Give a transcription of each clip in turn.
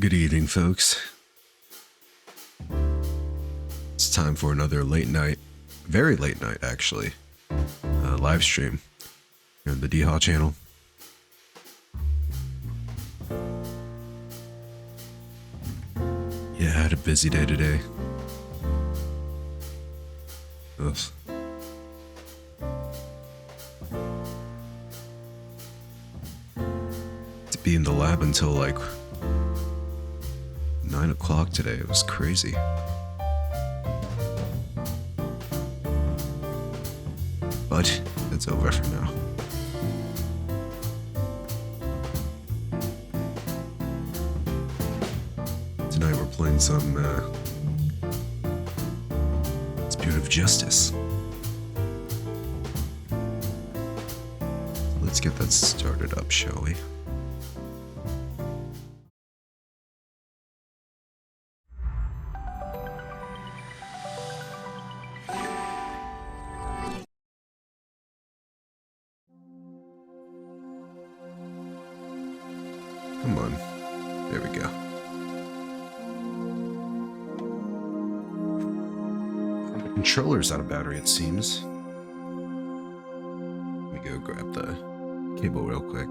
Good evening, folks. It's time for another late night, very late night actually, live stream here on the D-Haw channel. Yeah, I had a busy day today. Ugh. To be in the lab until like 9 o'clock today, it was crazy. But it's over for now. Tonight we're playing some Dispute of Justice. Let's get that started up, shall we? Come on. There we go. The controller's out of battery, it seems. Let me go grab the cable real quick.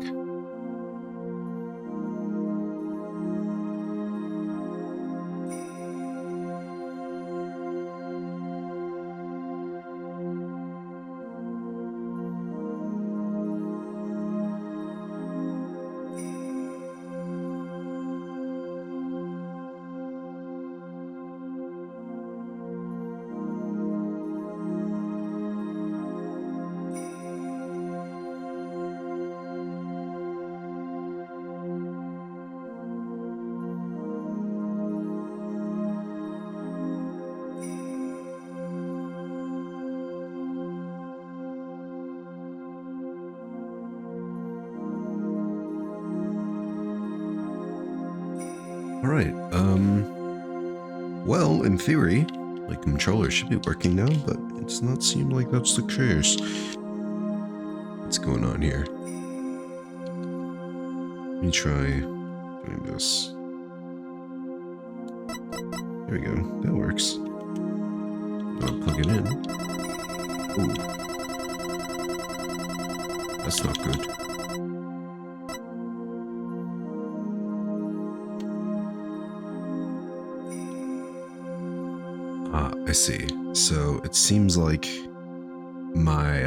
Alright, well, in theory, the controller should be working now, but it's not seem like that's the case. What's going on here? Let me try doing this. There we go, that works. I'll plug it in. Ooh. That's not good. I see. So it seems like my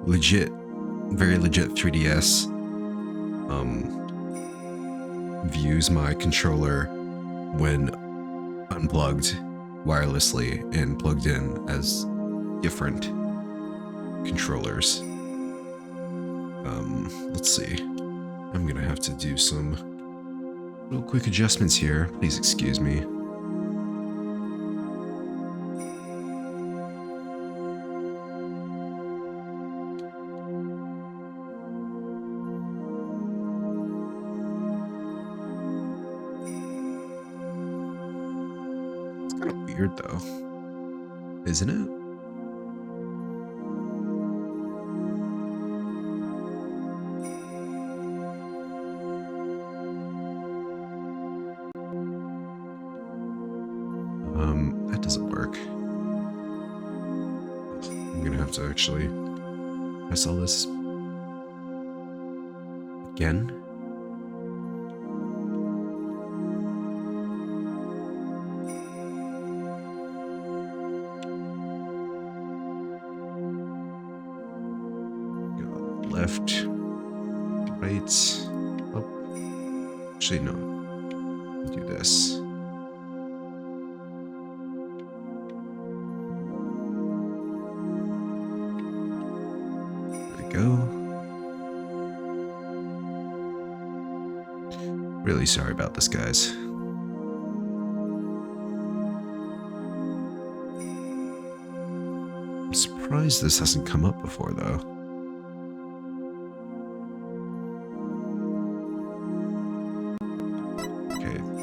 very legit 3DS views my controller when unplugged wirelessly and plugged in as different controllers. Let's see. I'm gonna have to do some real quick adjustments here. Please excuse me. Weird though, isn't it? That doesn't work. I'm gonna have to actually press all this again. Left, right, up. Actually, no. Do this. There we go. Really sorry about this, guys. I'm surprised this hasn't come up before, though.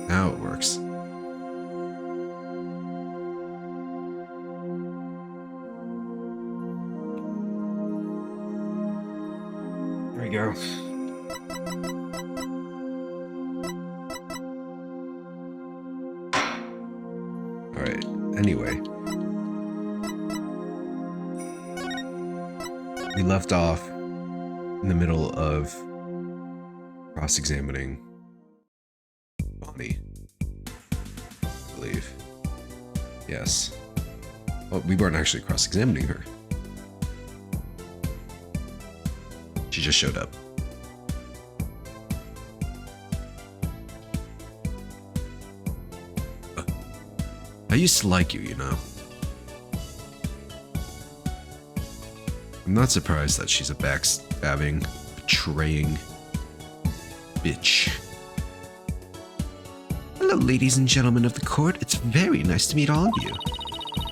Now it works. There we go. Anyway, we left off in the middle of cross-examining Bonnie, I believe. Yes. Well, we weren't actually cross-examining her. She just showed up. I used to like you, you know. I'm not surprised that she's a backstabbing, betraying bitch. Hello, ladies and gentlemen of the court. It's very nice to meet all of you.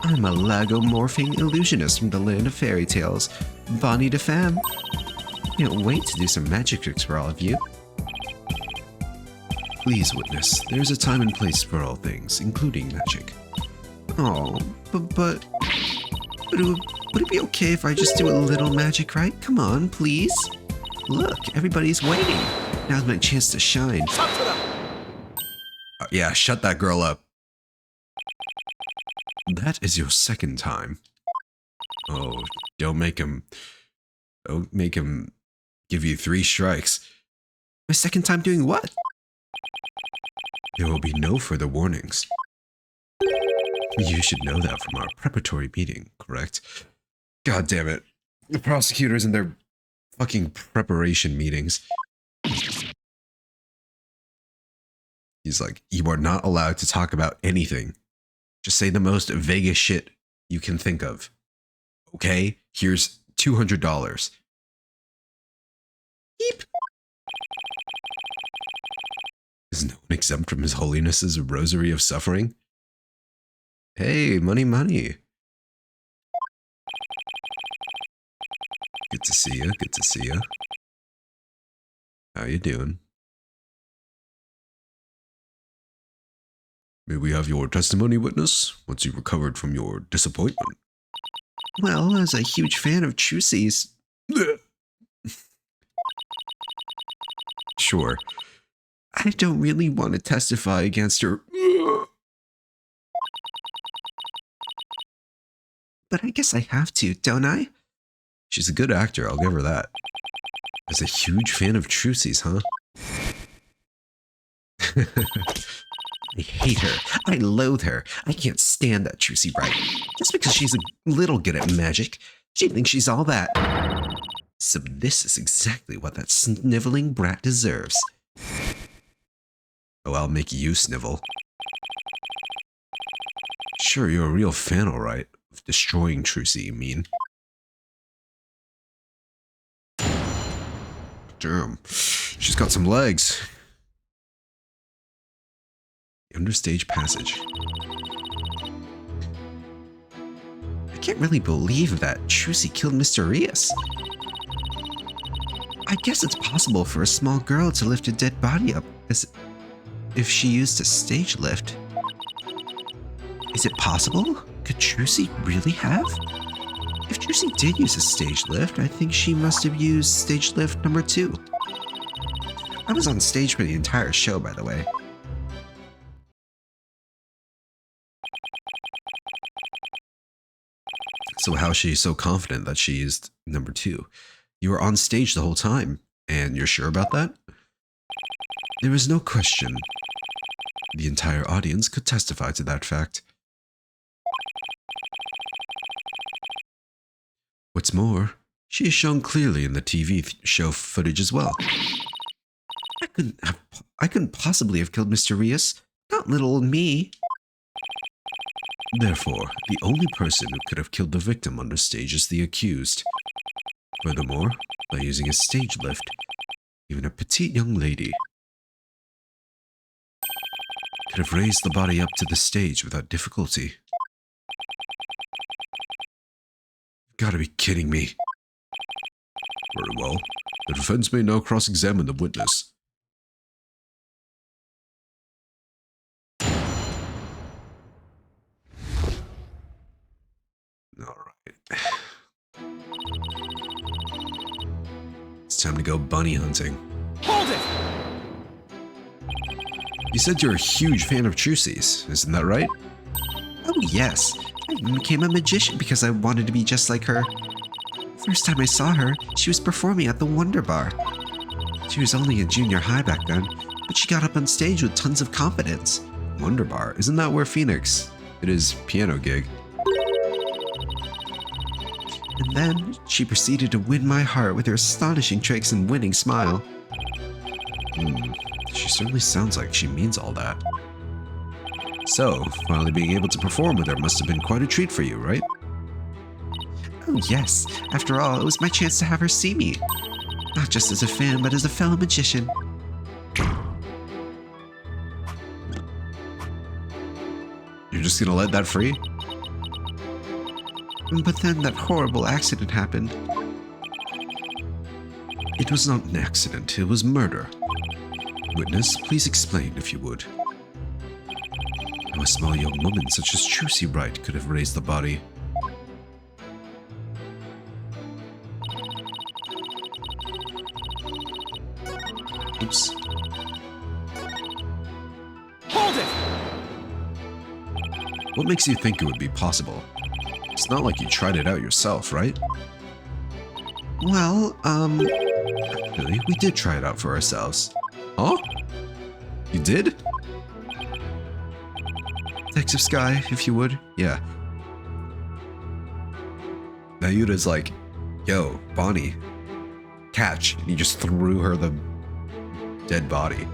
I'm a lagomorphing illusionist from the land of fairy tales, Bonnie de Femme. Can't wait to do some magic tricks for all of you. Please, witness, there's a time and place for all things, including magic. Oh, but would it be okay if I just do a little magic, right? Come on, please. Look, everybody's waiting. Now's my chance to shine. Yeah, shut that girl up. That is your second time. Oh, don't make him give you 3 strikes. My second time doing what? There will be no further warnings. You should know that from our preparatory meeting, correct? God damn it. The prosecutors and their fucking preparation meetings. He's like, you are not allowed to talk about anything. Just say the most vaguest shit you can think of. Okay? Here's $200. Beep. Is no one exempt from His Holiness's rosary of suffering? Hey, money, money. Good to see ya, good to see ya. How you doing? May we have your testimony, witness, once you recovered from your disappointment? Well, as a huge fan of Trucy's... Sure. I don't really want to testify against her. But I guess I have to, don't I? She's a good actor, I'll give her that. As a huge fan of Trucy's, huh? I hate her. I loathe her. I can't stand that Trucy Wright. Just because she's a little good at magic, she thinks she's all that. So this is exactly what that sniveling brat deserves. Oh, I'll make you snivel. Sure, you're a real fan, all right. Of destroying Trucy, you mean? Damn. She's got some legs. The understage passage. I can't really believe that Trucy killed Mr. Rias. I guess it's possible for a small girl to lift a dead body up as if she used a stage lift. Is it possible? Could Trucy really have? If Trucy did use a stage lift, I think she must have used stage lift number 2. I was on stage for the entire show, by the way. So how is she so confident that she used number 2? You were on stage the whole time, and you're sure about that? There is no question. The entire audience could testify to that fact. What's more, she is shown clearly in the TV show footage as well. I couldn't possibly have killed Mr. Rias. Not little old me. Therefore, the only person who could have killed the victim on the stage is the accused. Furthermore, by using a stage lift, even a petite young lady could have raised the body up to the stage without difficulty. You've got to be kidding me. Very well. The defense may now cross-examine the witness. Alright. It's time to go bunny hunting. Hold it! You said you're a huge fan of Trucy's, isn't that right? Oh, yes. I even became a magician because I wanted to be just like her. First time I saw her, she was performing at the Wonder Bar. She was only in junior high back then, but she got up on stage with tons of confidence. Wonder Bar, isn't that where Phoenix did his piano gig? And then she proceeded to win my heart with her astonishing tricks and winning smile. She certainly sounds like she means all that. So, finally being able to perform with her must have been quite a treat for you, right? Oh yes, after all, it was my chance to have her see me. Not just as a fan, but as a fellow magician. You're just gonna let that free? But then that horrible accident happened. It was not an accident, it was murder. Witness, please explain if you would. How a small young woman such as Trucy Wright could have raised the body. Oops. Hold it! What makes you think it would be possible? It's not like you tried it out yourself, right? Well, Really, we did try it out for ourselves. Huh? You did? Detective Sky, if you would. Yeah. Nayuta's like, yo, Bonnie, catch. And he just threw her the dead body.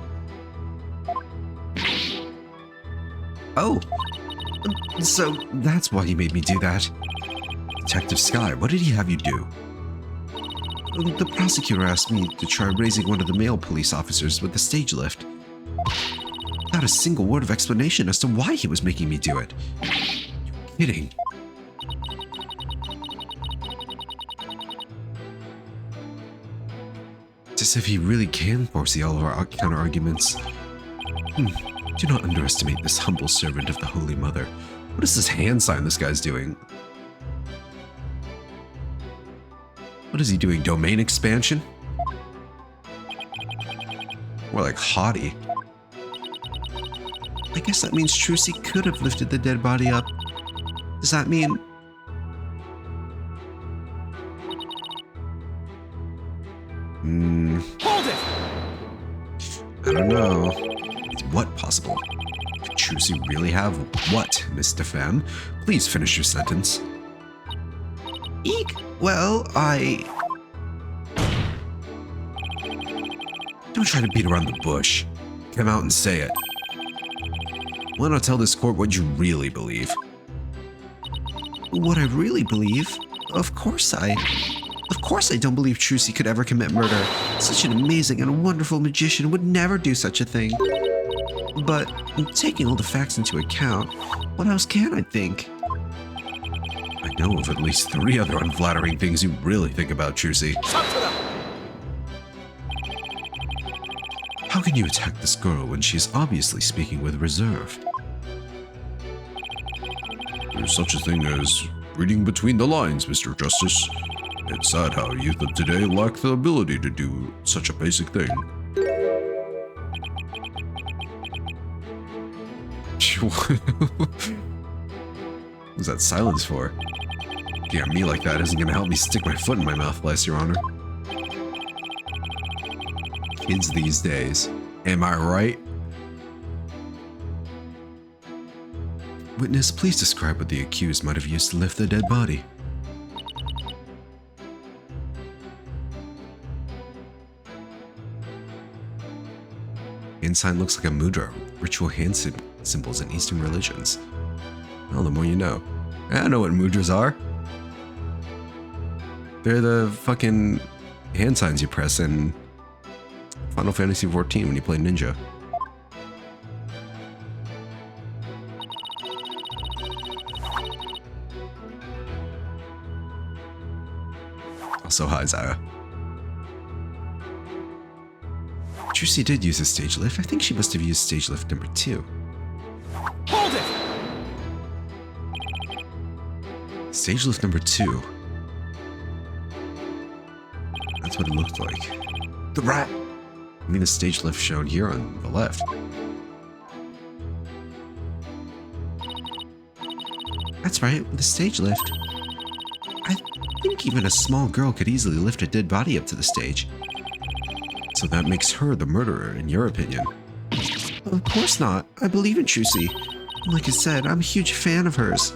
Oh, so that's why he made me do that. Detective Sky, what did he have you do? The prosecutor asked me to try raising one of the male police officers with the stage lift. Not a single word of explanation as to why he was making me do it. You're kidding. It's as if he really can foresee all of our counter-arguments. Do not underestimate this humble servant of the Holy Mother. What is this hand sign this guy's doing? What is he doing? Domain expansion? More like haughty. I guess that means Trucy could have lifted the dead body up. Does that mean... Hold it! I don't know. It's what possible? Could Trucy really have what, Miss DeFemme? Please finish your sentence. Eek! Well, Don't try to beat around the bush. Come out and say it. Why not tell this court what you really believe? What I really believe? Of course I don't believe Trucy could ever commit murder. Such an amazing and wonderful magician would never do such a thing. But taking all the facts into account, what else can I think? I know of at least 3 other unflattering things you really think about Trucy. Talk to them! How can you attack this girl when she is obviously speaking with reserve? There's such a thing as reading between the lines, Mr. Justice. It's sad how youth of today lack the ability to do such a basic thing. What was that silence for? Yeah, me like that isn't gonna help me stick my foot in my mouth, bless your honor. Kids these days. Am I right? Witness, please describe what the accused might have used to lift the dead body. Hand sign looks like a mudra, ritual hand symbols in Eastern religions. Well, the more you know. I know what mudras are. They're the fucking hand signs you press in Final Fantasy XIV when you play ninja. Also, hi, Zaya. Trucy did use a stage lift. I think she must have used stage lift number 2. Hold it! Stage lift number 2. That's what it looked like. The rat! I mean the stage lift shown here on the left. That's right, with a stage lift. I think even a small girl could easily lift a dead body up to the stage. So that makes her the murderer, in your opinion. Of course not. I believe in Trucy. Like I said, I'm a huge fan of hers.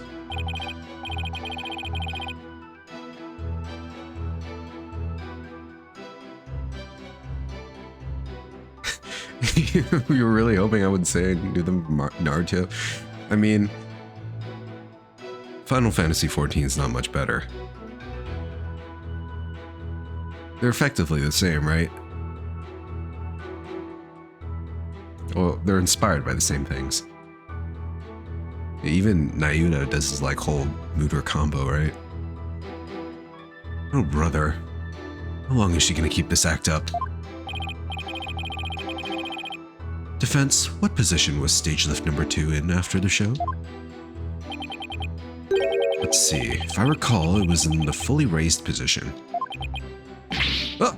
You were really hoping I would say I knew them from Naruto? I mean, Final Fantasy XIV is not much better. They're effectively the same, right? Well, they're inspired by the same things. Even Nayuta does his like whole Mooter combo, right? Oh brother, how long is she gonna keep this act up? Defense, what position was stage lift number 2 in after the show? Let's see, if I recall, it was in the fully raised position. Oh!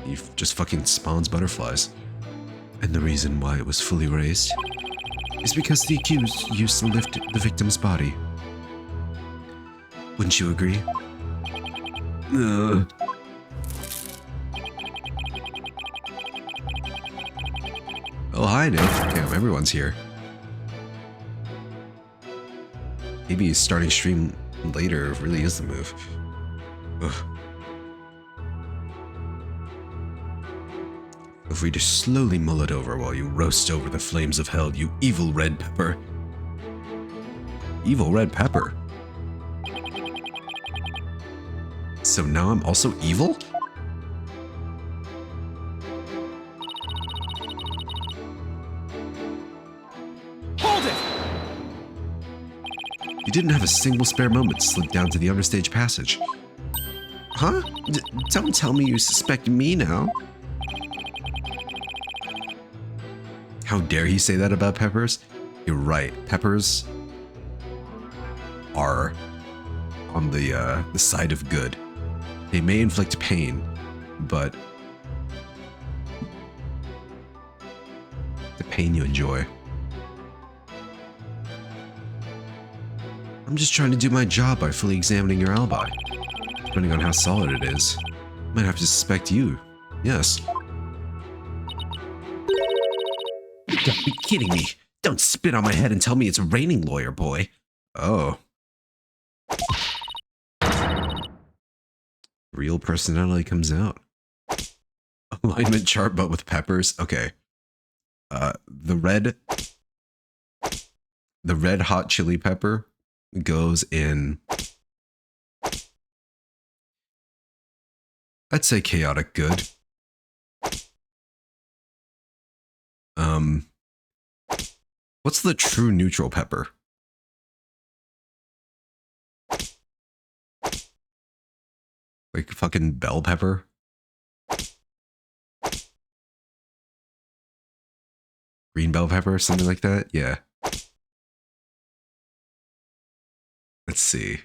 He just fucking spawns butterflies. And the reason why it was fully raised is because the accused used to lift the victim's body. Wouldn't you agree? Oh, hi, Nick. Damn, everyone's here. Maybe starting stream later really is the move. Ugh. If we just slowly mull it over while you roast over the flames of hell, you evil red pepper. Evil red pepper? So now I'm also evil? Hold it! You didn't have a single spare moment to slip down to the understage passage. Huh? Don't tell me you suspect me now. How dare he say that about peppers? You're right. Peppers are on the side of good. They may inflict pain, but the pain you enjoy. I'm just trying to do my job by fully examining your alibi. Depending on how solid it is, I might have to suspect you. Yes. You gotta be kidding me. Don't spit on my head and tell me it's raining, lawyer boy. Oh. Real personality comes out. Alignment chart, but with peppers. Okay. The red hot chili pepper goes in, I'd say chaotic good. What's the true neutral pepper? Like fucking bell pepper? Green bell pepper, something like that? Yeah. Let's see.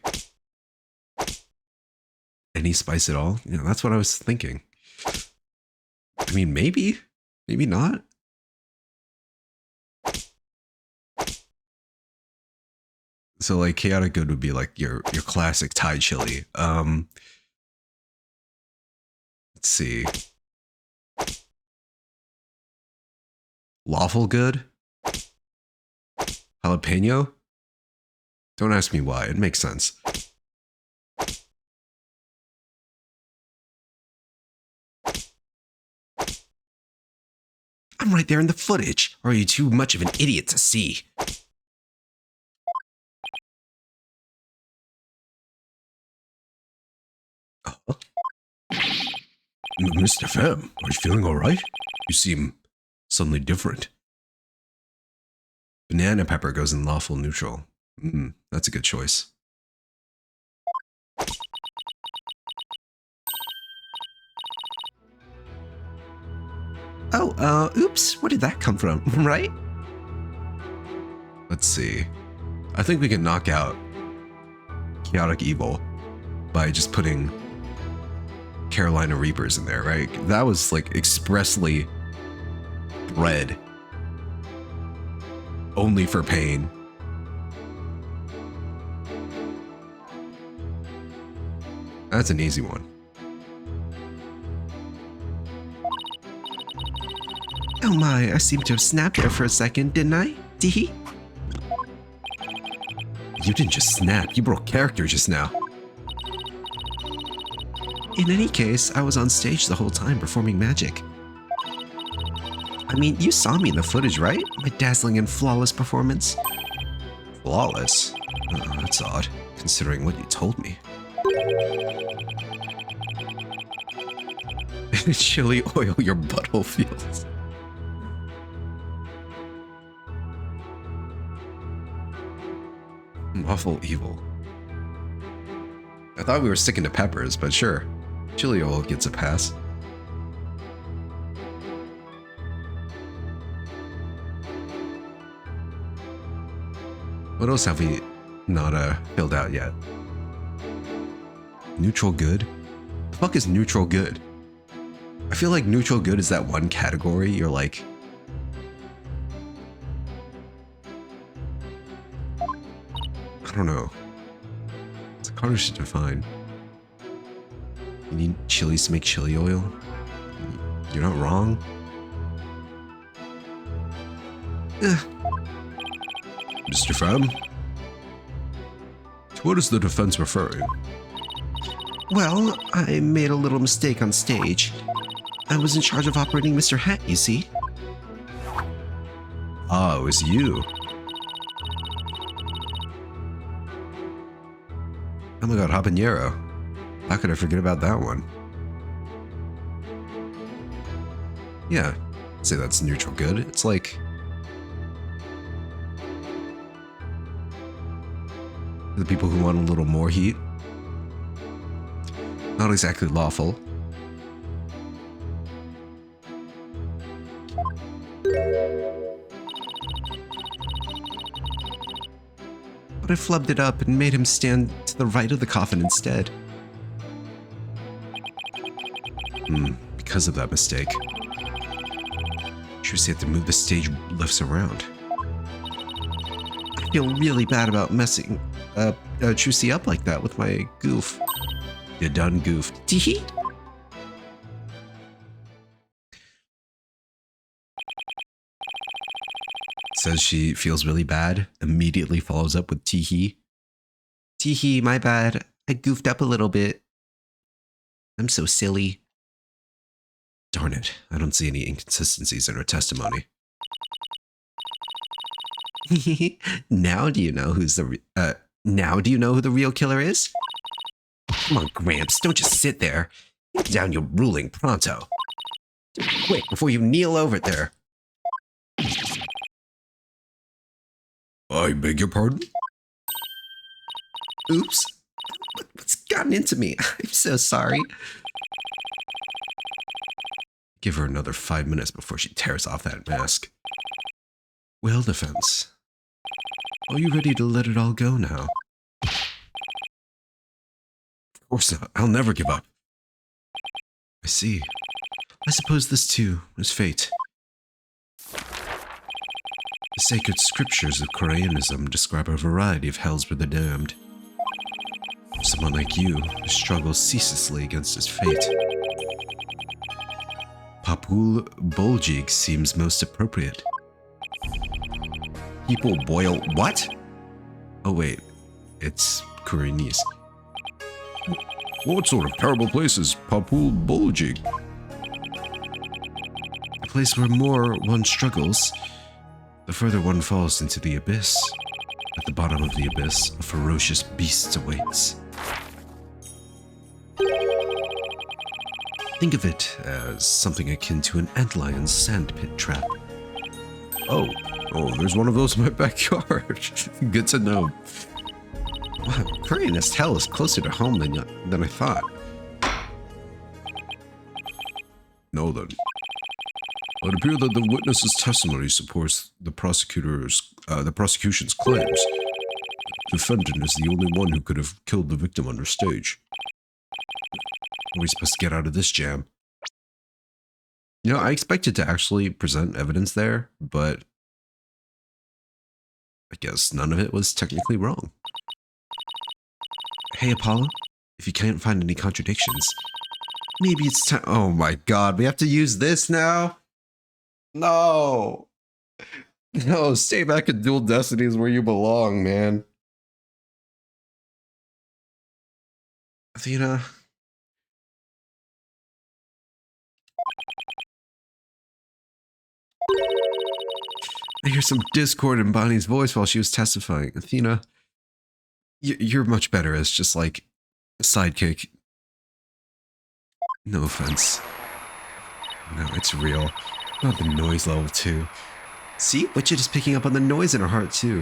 Any spice at all? You know, that's what I was thinking. I mean, maybe. Maybe not. So like chaotic good would be like your classic Thai chili. Let's see. Lawful good? Jalapeno? Don't ask me why, it makes sense. I'm right there in the footage. Or are you too much of an idiot to see? Mr. Fem, are you feeling alright? You seem suddenly different. Banana pepper goes in lawful neutral. That's a good choice. Oh, oops. Where did that come from, right? Let's see. I think we can knock out chaotic evil by just putting Carolina Reapers in there, right? That was like expressly bred only for pain. That's an easy one. Oh my, I seem to have snapped there for a second, didn't I? Teehee? You didn't just snap, you broke character just now. In any case, I was on stage the whole time performing magic. I mean, you saw me in the footage, right? My dazzling and flawless performance. Flawless? That's odd, considering what you told me. Chili oil your butthole feels. Awful evil. I thought we were sticking to peppers, but sure. Chili oil gets a pass. What else have we not filled out yet? Neutral good? The fuck is neutral good? I feel like neutral good is that one category you're like... I don't know. It's harder to define. You need chilies to make chili oil? You're not wrong. Mr. Pham? To what is the defense referring? Well, I made a little mistake on stage. I was in charge of operating Mr. Hat, you see. Ah, it was you. Oh my god, habanero. How could I forget about that one? Yeah, I'd say that's neutral good. It's like... the people who want a little more heat. Not exactly lawful. But I flubbed it up and made him stand to the right of the coffin instead. Because of that mistake. Trucy had to move the stage lifts around. I feel really bad about messing Trucy up like that with my goof. You done goofed. Teehee? Says she feels really bad, immediately follows up with teehee. Teehee, my bad. I goofed up a little bit. I'm so silly. Darn it, I don't see any inconsistencies in her testimony. Now do you know who the real killer is? Come on, Gramps, don't just sit there. Get down your ruling pronto. Quick, before you kneel over there. I beg your pardon? Oops. What's gotten into me? I'm so sorry. Give her another 5 minutes before she tears off that mask. Well, defense. Are you ready to let it all go now? Of course not. I'll never give up. I see. I suppose this too is fate. The sacred scriptures of Koreanism describe a variety of hells for the damned. For someone like you who struggles ceaselessly against his fate, Papul Boljig seems most appropriate. People boil what? Oh wait, it's Koreanese. What sort of terrible place is Papul Boljig? A place where more one struggles, the further one falls into the abyss. At the bottom of the abyss, a ferocious beast awaits. Think of it as something akin to an antlion's sandpit trap. Oh, there's one of those in my backyard. Good to know. Wow, Koreanist hell is closer to home than I thought. No then. It would appear that the witness's testimony supports the prosecution's claims. The defendant is the only one who could have killed the victim on her stage. How are we supposed to get out of this jam? You know, I expected to actually present evidence there, but I guess none of it was technically wrong. Hey, Apollo, if you can't find any contradictions, Maybe it's time. Oh my god, we have to use this now? No. No, stay back at Dual Destinies where you belong, man. Athena. I hear some discord in Bonnie's voice while she was testifying. Athena, you're much better as just like a sidekick. No offense. No, it's real. Not the noise level too. See, Witchet is picking up on the noise in her heart too.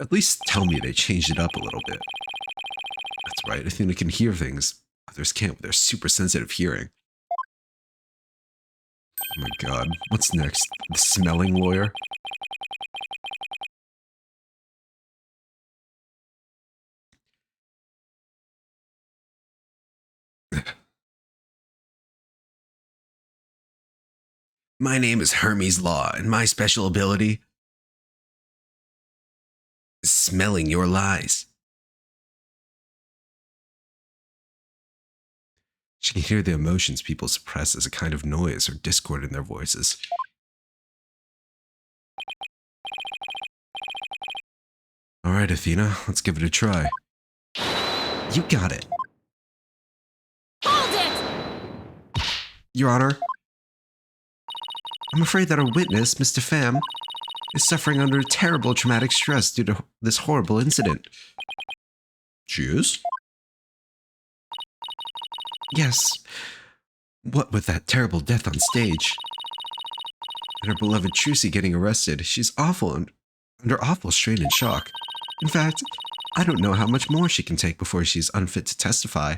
At least tell me they changed it up a little bit. That's right, Athena can hear things others can't with their super sensitive hearing. Oh my god, what's next? The smelling lawyer? My name is Hermes Law, and my special ability is smelling your lies. She can hear the emotions people suppress as a kind of noise or discord in their voices. Alright, Athena, let's give it a try. You got it. Hold it! Your Honor, I'm afraid that our witness, Mr. Pham, is suffering under terrible traumatic stress due to this horrible incident. She is? Yes. What with that terrible death on stage, and her beloved Trucy getting arrested, she's awful and under awful strain and shock. In fact, I don't know how much more she can take before she's unfit to testify.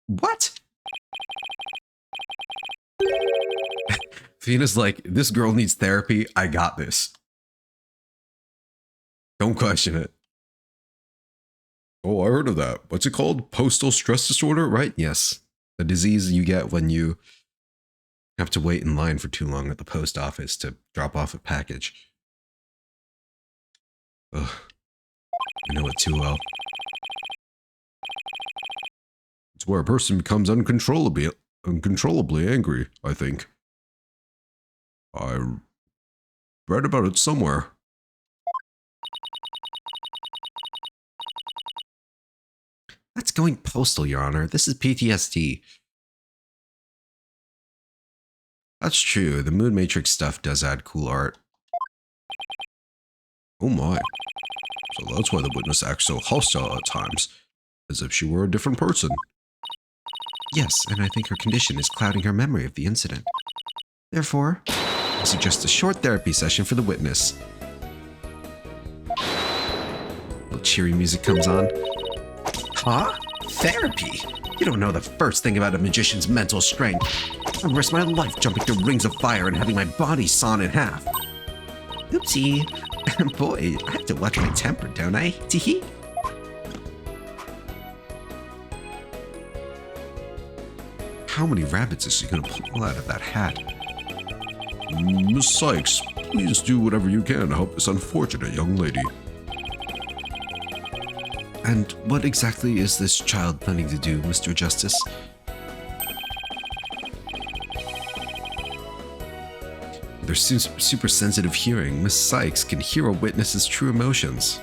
What? Athena's like, this girl needs therapy, I got this. Don't question it. Oh, I heard of that. What's it called? Postal stress disorder, right? Yes. The disease you get when you have to wait in line for too long at the post office to drop off a package. Ugh. I know it too well. It's where a person becomes uncontrollably angry, I think. I read about it somewhere. That's going postal, Your Honor. This is PTSD. That's true. The Moon Matrix stuff does add cool art. Oh my. So that's why the witness acts so hostile at times, as if she were a different person. Yes, and I think her condition is clouding her memory of the incident. Therefore, I suggest a short therapy session for the witness. Little cheery music comes on. Huh? Therapy? You don't know the first thing about a magician's mental strength. I risk my life jumping through rings of fire and having my body sawn in half. Oopsie. Boy, I have to watch my temper, don't I? Teehee. How many rabbits is she gonna pull out of that hat? Miss Sykes, please do whatever you can to help this unfortunate young lady. And what exactly is this child planning to do, Mr. Justice? With their super sensitive hearing, Miss Sykes can hear a witness's true emotions.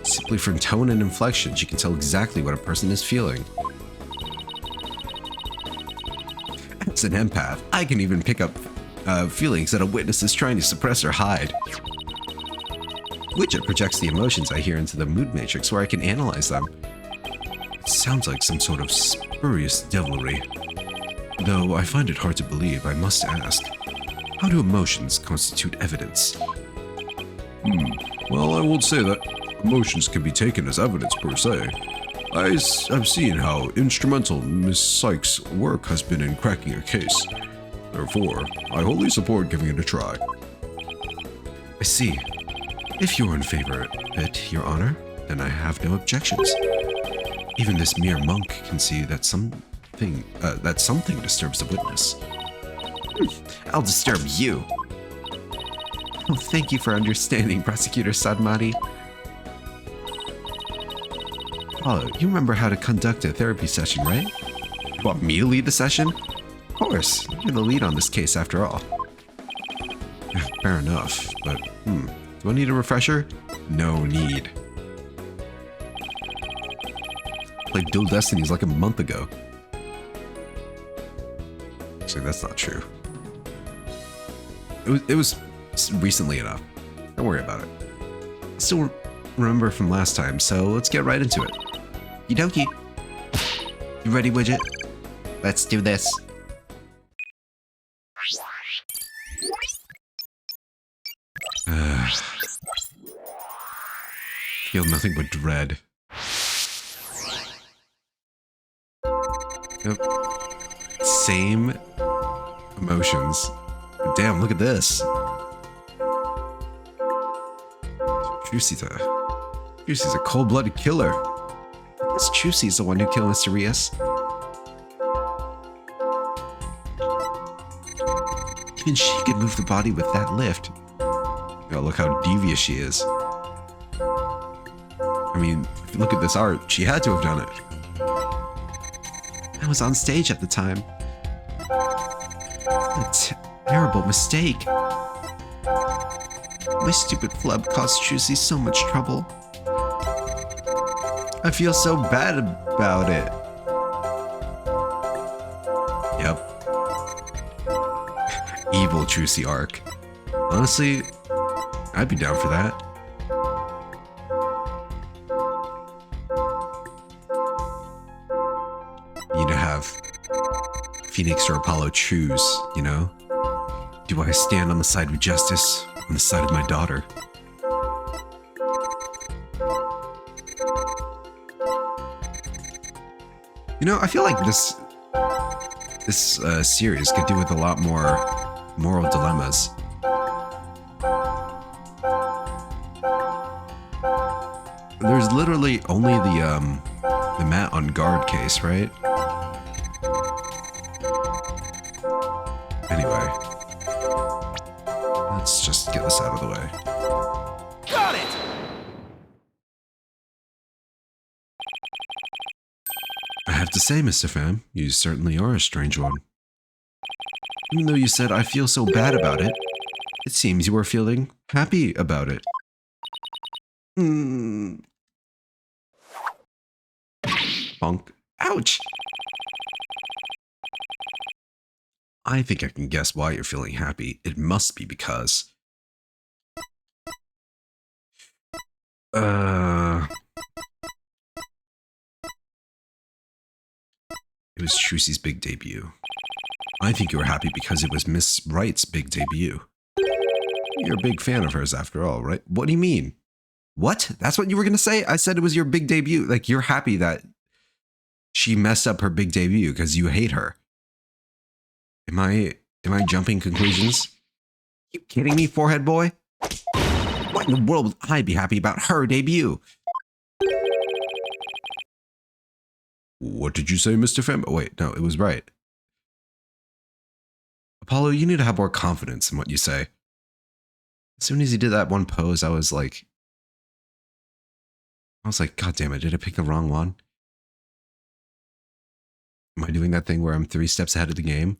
Simply from tone and inflection, she can tell exactly what a person is feeling. As an empath, I can even pick up feelings that a witness is trying to suppress or hide. Widget projects the emotions I hear into the mood matrix where I can analyze them. It sounds like some sort of spurious devilry. Though I find it hard to believe, I must ask, how do emotions constitute evidence? Well, I won't say that emotions can be taken as evidence per se. I've seen how instrumental Miss Sykes' work has been in cracking a case. Therefore, I wholly support giving it a try. I see. If you're in favor of it, Your Honor, then I have no objections. Even this mere monk can see that something disturbs the witness. I'll disturb you. Oh, thank you for understanding, Prosecutor Sadmati. Oh, you remember how to conduct a therapy session, right? You want me to lead the session? Of course, you're the lead on this case after all. Fair enough, but do I need a refresher? No need. Played Dual Destinies like a month ago. Actually, that's not true. It was recently enough. Don't worry about it. I still remember from last time, so let's get right into it. Okie dokie. You ready, Widget? Let's do this. Feel nothing but dread. Yep. Same emotions. But damn, look at this. Juicy's a cold-blooded killer. This Juicy's the one who killed Mr. Rios. Even she could move the body with that lift. Oh, look how devious she is. I mean, if you look at this art, she had to have done it. I was on stage at the time. A terrible mistake. My stupid flub caused Juicy so much trouble. I feel so bad about it. Yep. Evil Juicy arc. Honestly, I'd be down for that. You to have Phoenix or Apollo choose, you know? Do I stand on the side of justice or on the side of my daughter? You know, I feel like this series could do with a lot more moral dilemmas. There's literally only the Matt on guard case, right? Anyway, let's just get this out of the way. Got it! I have to say, Mr. Pham, you certainly are a strange one. Even though you said I feel so bad about it, it seems you are feeling happy about it. Bonk. Ouch! I think I can guess why you're feeling happy. It must be because... It was Trucy's big debut. I think you were happy because it was Miss Wright's big debut. You're a big fan of hers after all, right? What do you mean? What? That's what you were gonna say? I said it was your big debut. Like, you're happy that she messed up her big debut because you hate her. Am I jumping conclusions? You kidding me, forehead boy? What in the world would I be happy about her debut? What did you say, Mr. Pham? Oh, wait, no, it was right. Apollo, you need to have more confidence in what you say. As soon as he did that one pose, I was like, God damn it, did I pick the wrong one? Am I doing that thing where I'm 3 steps ahead of the game?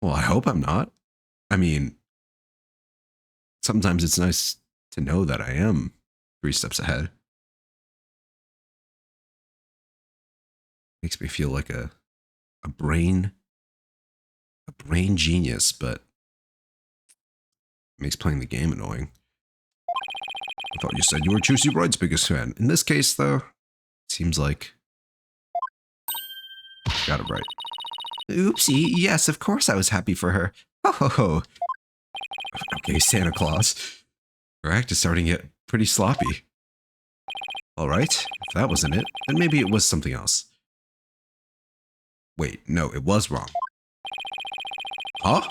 Well, I hope I'm not. I mean, sometimes it's nice to know that I am 3 steps ahead. Makes me feel like a brain genius, but makes playing the game annoying. I thought you said you were Juicy Wright's biggest fan. In this case, though, it seems like got it right. Oopsie, yes, of course I was happy for her. Ho ho ho. Okay, Santa Claus. Your act is starting to get pretty sloppy. All right, if that wasn't it, then maybe it was something else. Wait, no, it was wrong. Huh?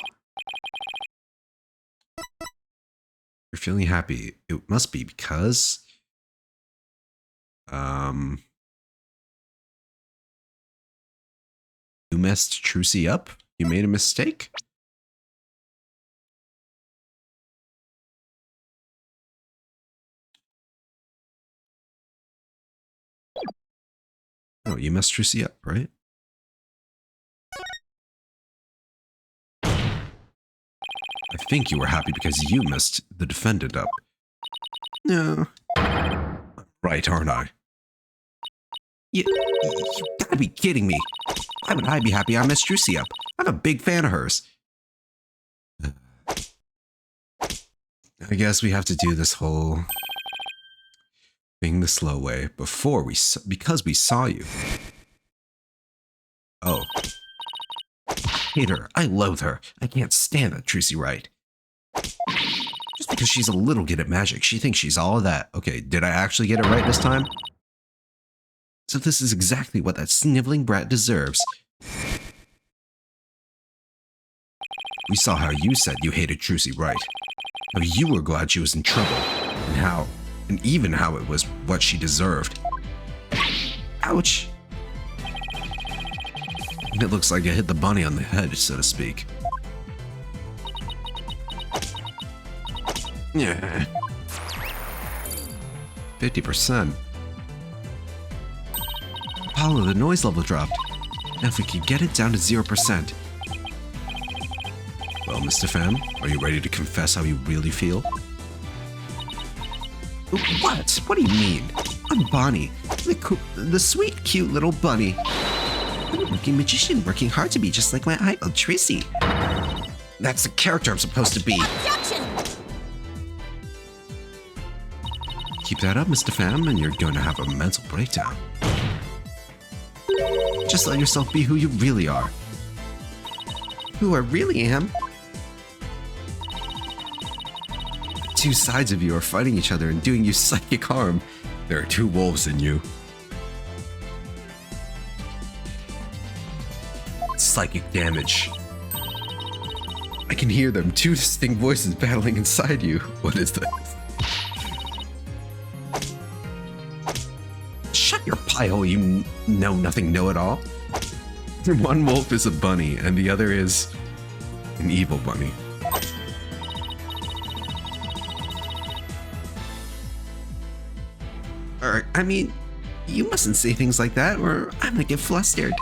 You're feeling happy. It must be because... You messed Trucy up? You made a mistake? Oh, you messed Trucy up, right? I think you were happy because you messed the defendant up. No. Right, aren't I? You gotta be kidding me. Why would I be happy I messed Trucy up? I'm a big fan of hers. I guess we have to do this whole thing the slow way because we saw you. Oh. I hate her. I loathe her. I can't stand that Trucy Wright. Just because she's a little good at magic, she thinks she's all of that. Okay, did I actually get it right this time? So this is exactly what that sniveling brat deserves. We saw how you said you hated Trucy Wright. How you were glad she was in trouble. And even how it was what she deserved. Ouch. And it looks like I hit the bunny on the head, so to speak. Yeah. 50%. Apollo, the noise level dropped. Now if we could get it down to 0%. Well, Mr. Pham, are you ready to confess how you really feel? What? What do you mean? I'm Bonnie, the sweet, cute little bunny. I'm a working magician working hard to be just like my idol, Trucy. That's the character I'm supposed to be. Objection! Keep that up, Mr. Pham, and you're going to have a mental breakdown. Just let yourself be who you really are. Who I really am? Two sides of you are fighting each other and doing you psychic harm. There are two wolves in you. Psychic damage. I can hear them, two distinct voices battling inside you. What is this? Shut your pie hole, you know-nothing know-it-all. One wolf is a bunny, and the other is an evil bunny. I mean, you mustn't say things like that, or I'm gonna get flustered.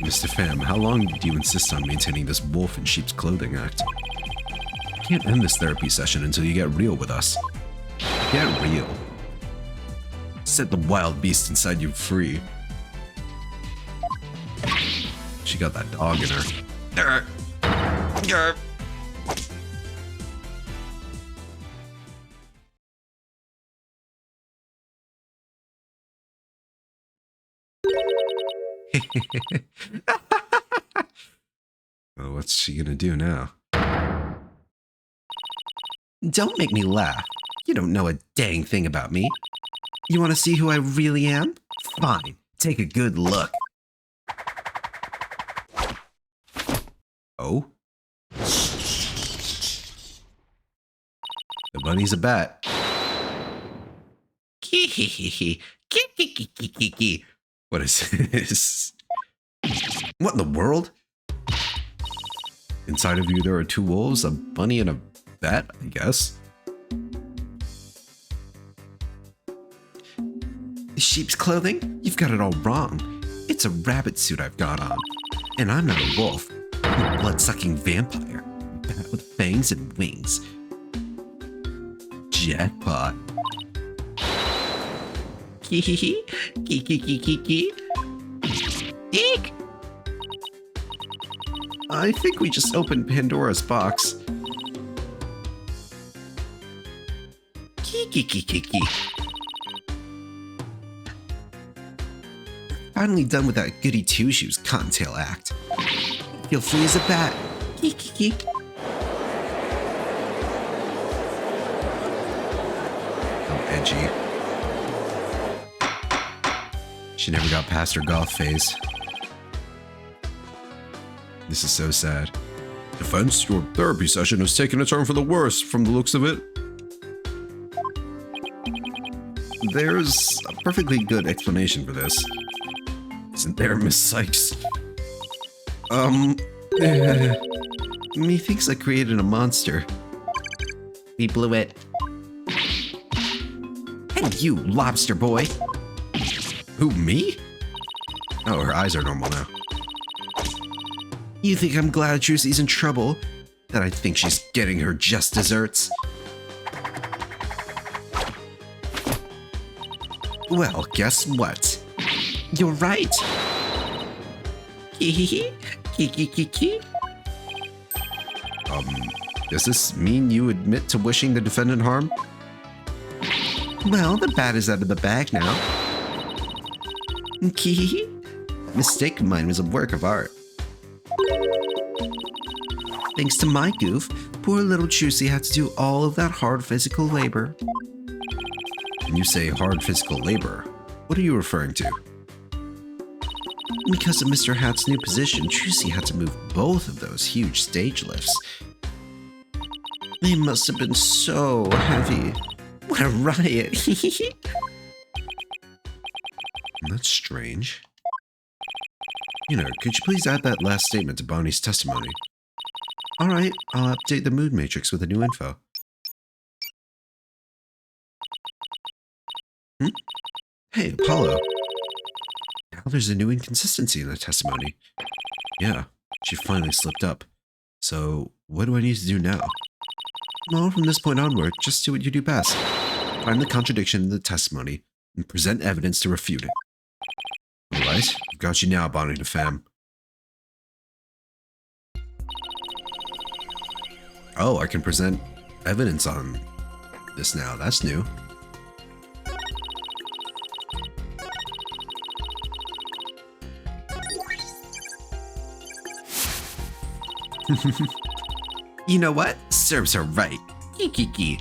Mr. Pham, how long do you insist on maintaining this wolf in sheep's clothing act? I can't end this therapy session until you get real with us. Get real. Set the wild beast inside you free. She got that dog in her. Well, what's she gonna do now? Don't make me laugh. You don't know a dang thing about me. You want to see who I really am? Fine, take a good look. Oh? The bunny's a bat. What is this? What in the world? Inside of you there are two wolves, a bunny, and a bat, I guess. Sheep's clothing? You've got it all wrong. It's a rabbit suit I've got on. And I'm not a wolf. I'm a blood-sucking vampire. A bat with fangs and wings. Jackpot. Eek! I think we just opened Pandora's box. Finally done with that goody two-shoes cottontail act. Feel free as a bat. How edgy. She never got past her goth phase. This is so sad. Defense, your therapy session has taken a turn for the worse from the looks of it. There's a perfectly good explanation for this. Isn't there, Miss Sykes? Methinks I created a monster. We blew it. Hey, you lobster boy. Who, me? Oh, her eyes are normal now. You think I'm glad Trucy's in trouble? That I think she's getting her just desserts? Well, guess what? You're right. Does this mean you admit to wishing the defendant harm? Well, the bat is out of the bag now. Mistake of mine was a work of art. Thanks to my goof, poor little Trucy had to do all of that hard physical labor. When you say hard physical labor, what are you referring to? Because of Mr. Hat's new position, Trucy had to move both of those huge stage lifts. They must have been so heavy. What a riot. That's strange. You know, could you please add that last statement to Bonnie's testimony? Alright, I'll update the mood matrix with the new info. Hey, Apollo. Now there's a new inconsistency in the testimony. Yeah, she finally slipped up. So, what do I need to do now? Well, from this point onward, just do what you do best. Find the contradiction in the testimony and present evidence to refute it. Alright, I've got you now, Bonnie the Fam. Oh, I can present evidence on this now. That's new. You know what? Serves her right. Kiki.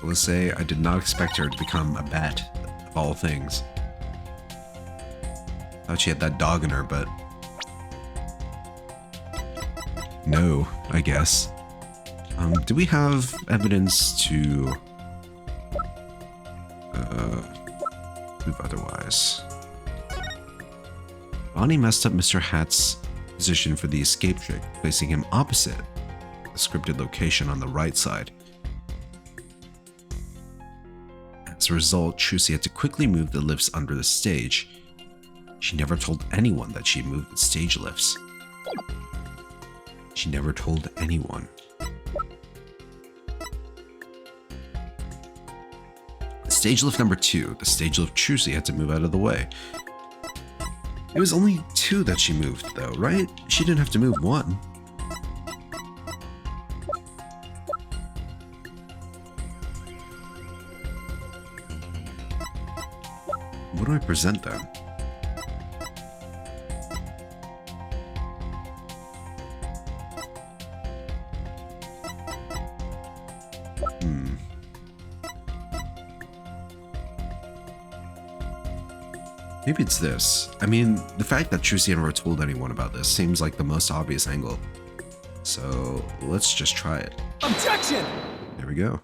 Let's say I did not expect her to become a bat, of all things. Thought she had that dog in her, but... no, I guess. Do we have evidence to... prove otherwise? Bonnie messed up Mr. Hat's position for the escape trick, placing him opposite the scripted location on the right side. As a result, Trucy had to quickly move the lifts under the stage. She never told anyone that she moved the stage lifts. She never told anyone. Stage lift number 2, the stage lift Trucy had to move out of the way. It was only 2 that she moved, though, right? She didn't have to move 1. What do I present then? Maybe it's this. I mean, the fact that Trucy never told anyone about this seems like the most obvious angle. So let's just try it. Objection! There we go.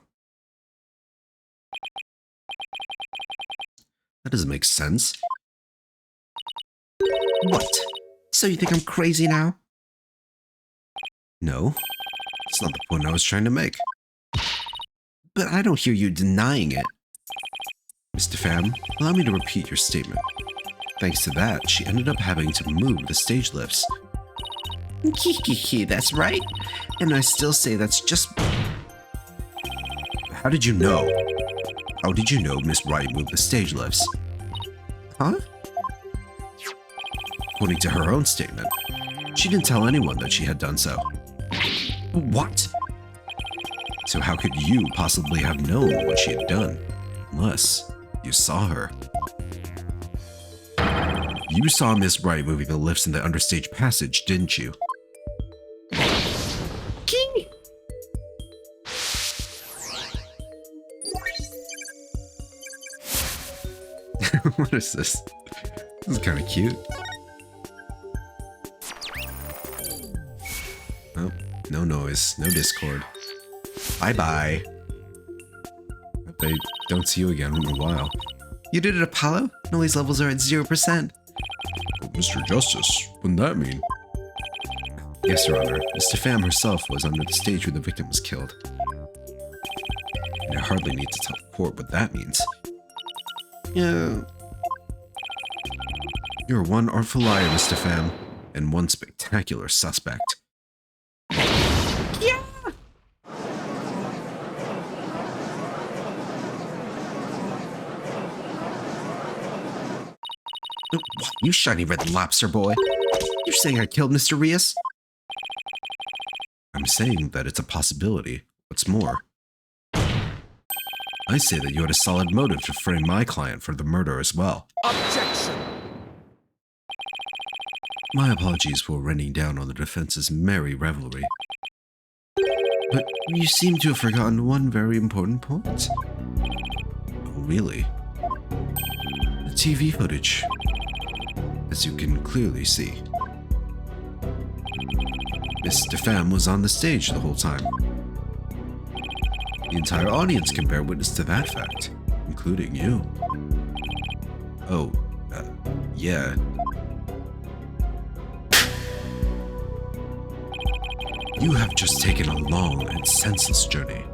That doesn't make sense. What? So you think I'm crazy now? No, that's not the point I was trying to make. But I don't hear you denying it. Mr. Pham, allow me to repeat your statement. Thanks to that, she ended up having to move the stage lifts. That's right. And I still say that's just... How did you know? How did you know Miss Wright moved the stage lifts? Huh? According to her own statement, she didn't tell anyone that she had done so. What? So how could you possibly have known what she had done? Unless you saw her. You saw Miss Wright moving the lifts in the understage passage, didn't you? King! What is this? This is kind of cute. Oh, no noise, no Discord. Bye-bye. Hope they don't see you again in a while. You did it, Apollo? Noise levels are at 0%. But Mr. Justice, wouldn't that mean? Yes, Your Honor. Mr. Pham herself was under the stage where the victim was killed. I hardly need to tell the court what that means. Yeah. You're one artful liar, Mr. Pham, and one spectacular suspect. Yeah. What, you shiny red lobster boy? You're saying I killed Mr. Rios? I'm saying that it's a possibility. What's more, I say that you had a solid motive to frame my client for the murder as well. Objection! My apologies for raining down on the defense's merry revelry. But you seem to have forgotten one very important point. Oh, really? The TV footage. As you can clearly see, Mr. Pham was on the stage the whole time. The entire audience can bear witness to that fact, including you. Oh, yeah. You have just taken a long and senseless journey,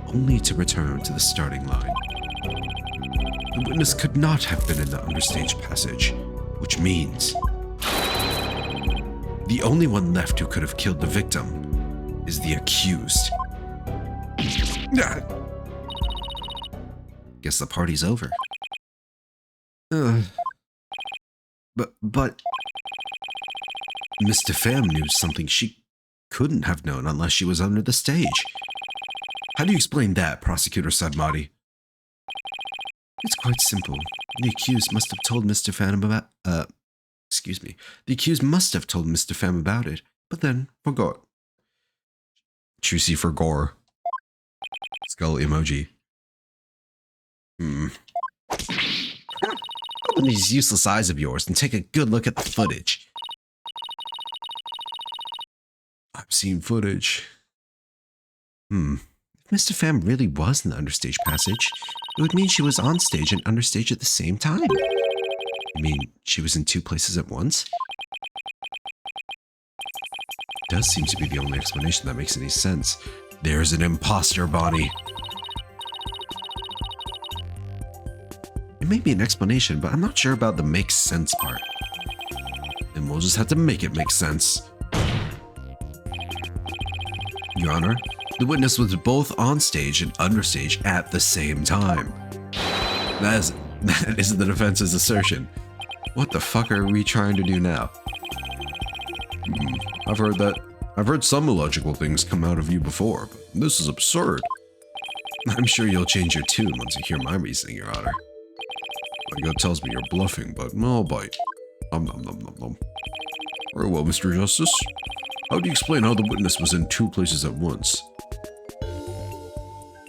only to return to the starting line. The witness could not have been in the understage passage, which means the only one left who could have killed the victim is the accused. Guess the party's over. But Mr. Pham knew something she couldn't have known unless she was under the stage. How do you explain that, Prosecutor Sadmati? It's quite simple. The accused must have told Mr. Pham about, The accused must have told Mr. Pham about it, but then forgot. Choosy for gore. Skull emoji. Open these useless eyes of yours and take a good look at the footage. I've seen footage. If Mr. Pham really was in the understage passage, it would mean she was on stage and understage at the same time. You mean she was in two places at once? Does seem to be the only explanation that makes any sense. There's an imposter, Bonnie. It may be an explanation, but I'm not sure about the makes sense part. And we'll just have to make it make sense. Your Honor, the witness was both on stage and understage at the same time. That is the defense's assertion. What the fuck are we trying to do now? I've heard some illogical things come out of you before, but this is absurd. I'm sure you'll change your tune once you hear my reasoning, Your Honor. My gut tells me you're bluffing, but I'll bite. Nom nom nom nom nom. Very well, Mr. Justice. How do you explain how the witness was in two places at once?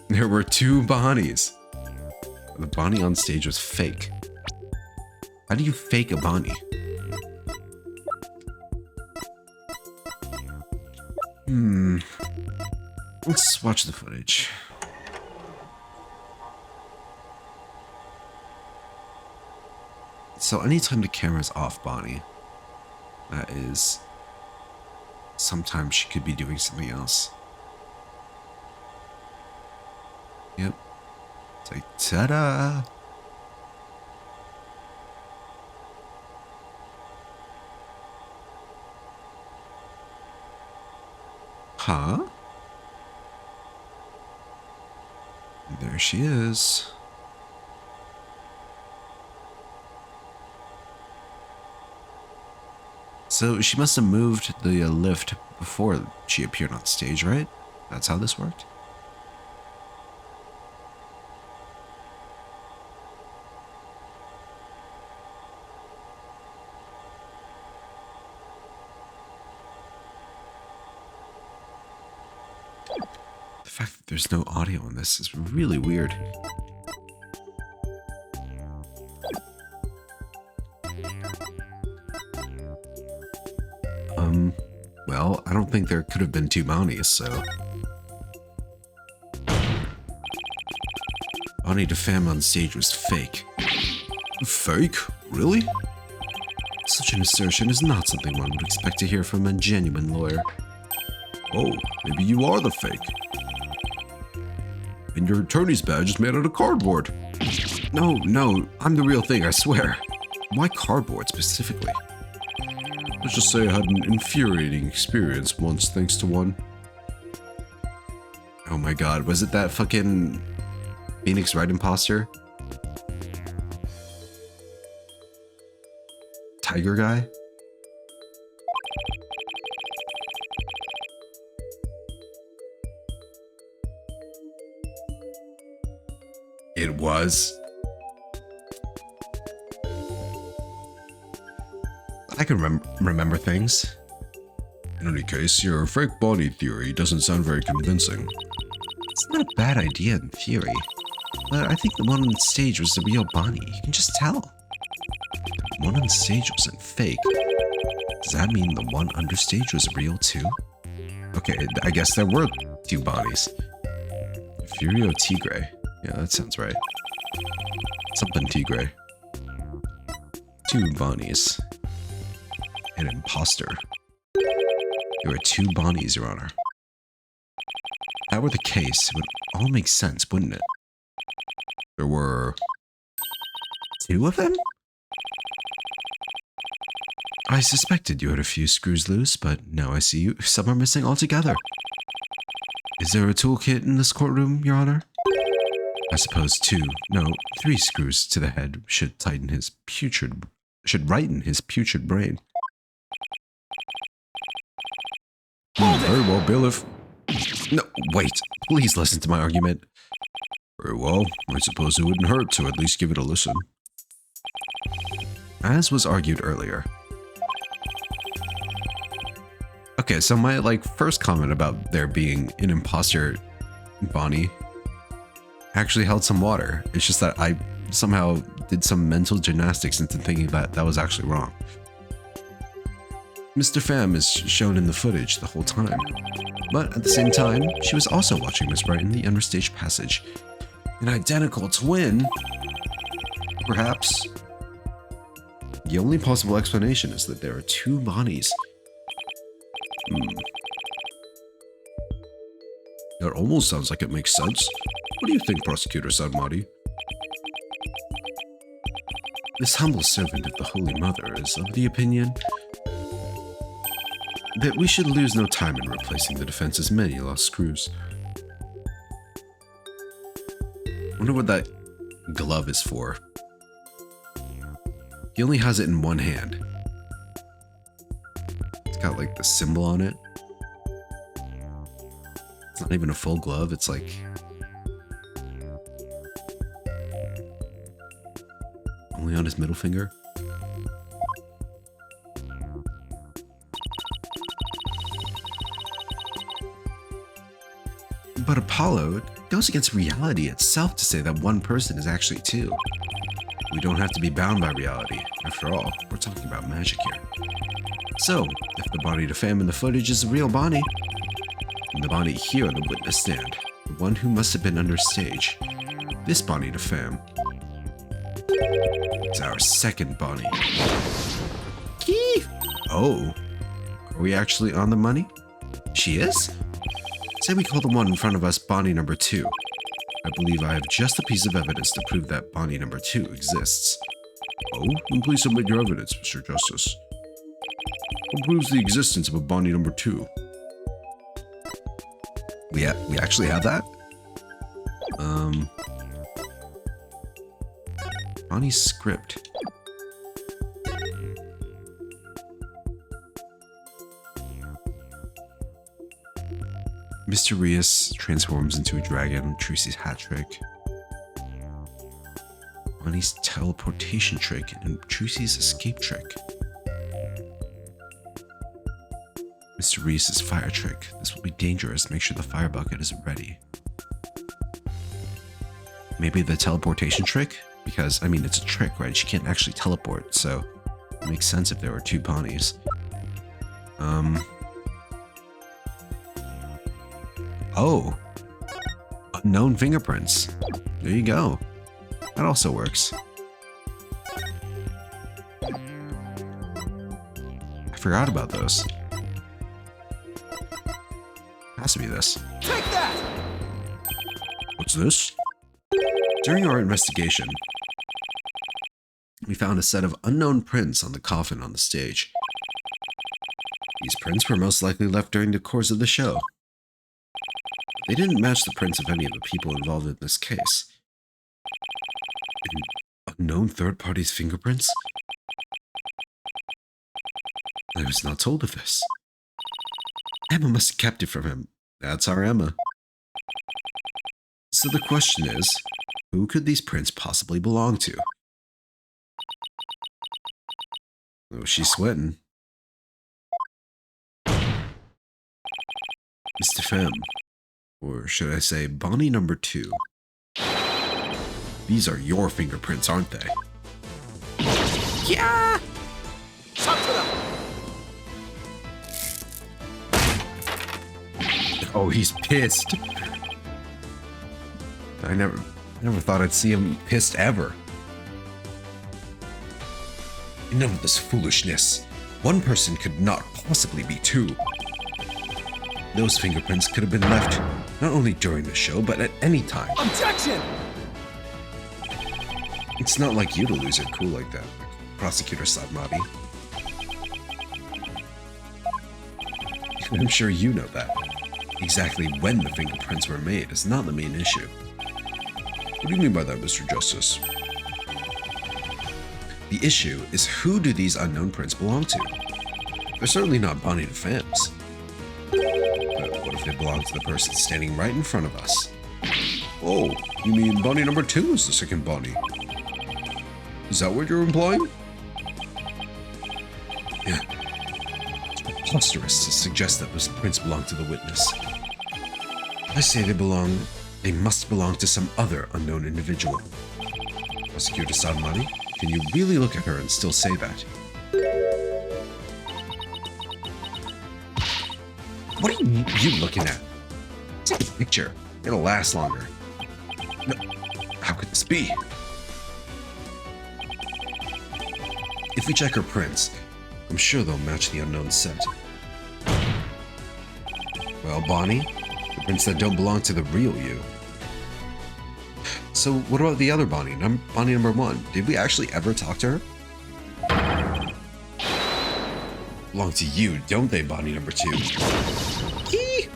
There were two Bonnies. The Bonnie on stage was fake. How do you fake a Bonnie? Let's watch the footage. So anytime the camera's off Bonnie, that is... sometimes she could be doing something else. Yep. It's like, ta-da! Huh? There she is. So she must have moved the lift before she appeared on stage, right? That's how this worked? The fact that there's no audio on this is really weird. Well, I don't think there could have been two Bonnies, so... Bonnie DeFam on stage was fake. Fake? Really? Such an assertion is not something one would expect to hear from a genuine lawyer. Oh, maybe you are the fake. And your attorney's badge is made out of cardboard. No, I'm the real thing, I swear. Why cardboard specifically? Let's just say I had an infuriating experience once thanks to one. Oh my god, was it that fucking Phoenix Wright imposter? Tiger guy? It was. I can remember things. In any case, your fake body theory doesn't sound very convincing. It's not a bad idea in theory, but I think the one on stage was the real Bonnie. You can just tell. The one on stage wasn't fake. Does that mean the one under stage was real too? Okay, I guess there were two Bonnies. Furio Tigre. Yeah, that sounds right. Something Tigre. Two Bonnies. An imposter. There were two Bonnies, Your Honor. If that were the case, it would all make sense, wouldn't it? There were... Two of them? I suspected you had a few screws loose, but now I see some are missing altogether. Is there a toolkit in this courtroom, Your Honor? I suppose three screws to the head should righten his putrid brain. Very well, bailiff. No, wait. Please listen to my argument. Very well. I suppose it wouldn't hurt to at least give it a listen. As was argued earlier. Okay, so my first comment about there being an imposter Bonnie actually held some water. It's just that I somehow did some mental gymnastics into thinking that that was actually wrong. Mr. Pham is shown in the footage the whole time, but at the same time, she was also watching Miss Wright in the understage passage. An identical twin? Perhaps. The only possible explanation is that there are two Bonnies. That almost sounds like it makes sense. What do you think, Prosecutor Sarmati? This humble servant of the Holy Mother is of the opinion that we should lose no time in replacing the defense's many lost screws. Wonder what that glove is for. He only has it in one hand. It's got the symbol on it. It's not even a full glove, it's only on his middle finger. But Apollo, it goes against reality itself to say that one person is actually two. We don't have to be bound by reality. After all, we're talking about magic here. So, if the Bonnie to Pham in the footage is the real Bonnie, and the Bonnie here on the witness stand, the one who must have been under stage, this Bonnie to Pham is our second Bonnie. Keith! Oh, are we actually on the money? She is? Say we call the one in front of us Bonnie number 2. I believe I have just a piece of evidence to prove that Bonnie number 2 exists. Oh, then please submit your evidence, Mr. Justice. What proves the existence of a Bonnie number 2? We actually have that? Bonnie's script. Mr. Rios transforms into a dragon, Trucy's hat trick. Bonnie's teleportation trick and Trucy's escape trick. Mr. Rios' fire trick. This will be dangerous. Make sure the fire bucket is ready. Maybe the teleportation trick? Because, I mean, it's a trick, right? She can't actually teleport, so it makes sense if there were two Bonnies. Oh, unknown fingerprints. There you go. That also works. I forgot about those. Has to be this. Take that! What's this? During our investigation, we found a set of unknown prints on the coffin on the stage. These prints were most likely left during the course of the show. They didn't match the prints of any of the people involved in this case. Unknown third parties' fingerprints? I was not told of this. Emma must have kept it from him. That's our Emma. So the question is, who could these prints possibly belong to? Oh, she's sweating. Mr. Femme. Or should I say Bonnie number 2. These are your fingerprints, aren't they? Yeah! Talk to them. Oh, he's pissed. I never thought I'd see him pissed ever. Enough of this foolishness. One person could not possibly be 2. Those fingerprints could have been left not only during the show, but at any time. Objection! It's not like you to lose your cool like that, Prosecutor Sadmati. I'm sure you know that. Exactly when the fingerprints were made is not the main issue. What do you mean by that, Mr. Justice? The issue is, who do these unknown prints belong to? They're certainly not Bonnie the Femmes. But what if they belong to the person standing right in front of us? Oh, you mean Bonnie number 2 is the second Bonnie? Is that what you're implying? Yeah. It's preposterous to suggest that those prints belong to the witness. I say they must belong to some other unknown individual. Prosecutor Sadmati, can you really look at her and still say that? What are you looking at? Take a picture. It'll last longer. No, how could this be? If we check her prints, I'm sure they'll match the unknown set. Well, Bonnie, the prints that don't belong to the real you. So what about the other Bonnie, Bonnie number 1? Did we actually ever talk to her? Belong to you, don't they, Bonnie number 2? Eee!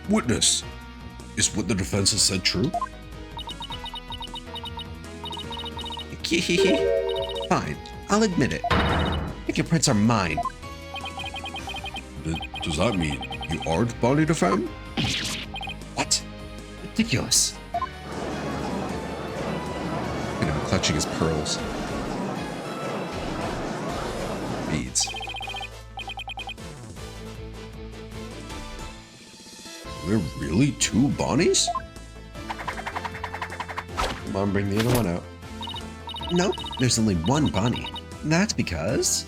Witness, is what the defense has said true? Fine, I'll admit it. Fingerprints are mine. Does that mean you aren't Bonnie the Femme? What? Ridiculous. Look at him clutching his pearls. Beads. Are there really 2 Bonnies? Come on, bring the other one out. Nope, there's only one Bonnie. That's because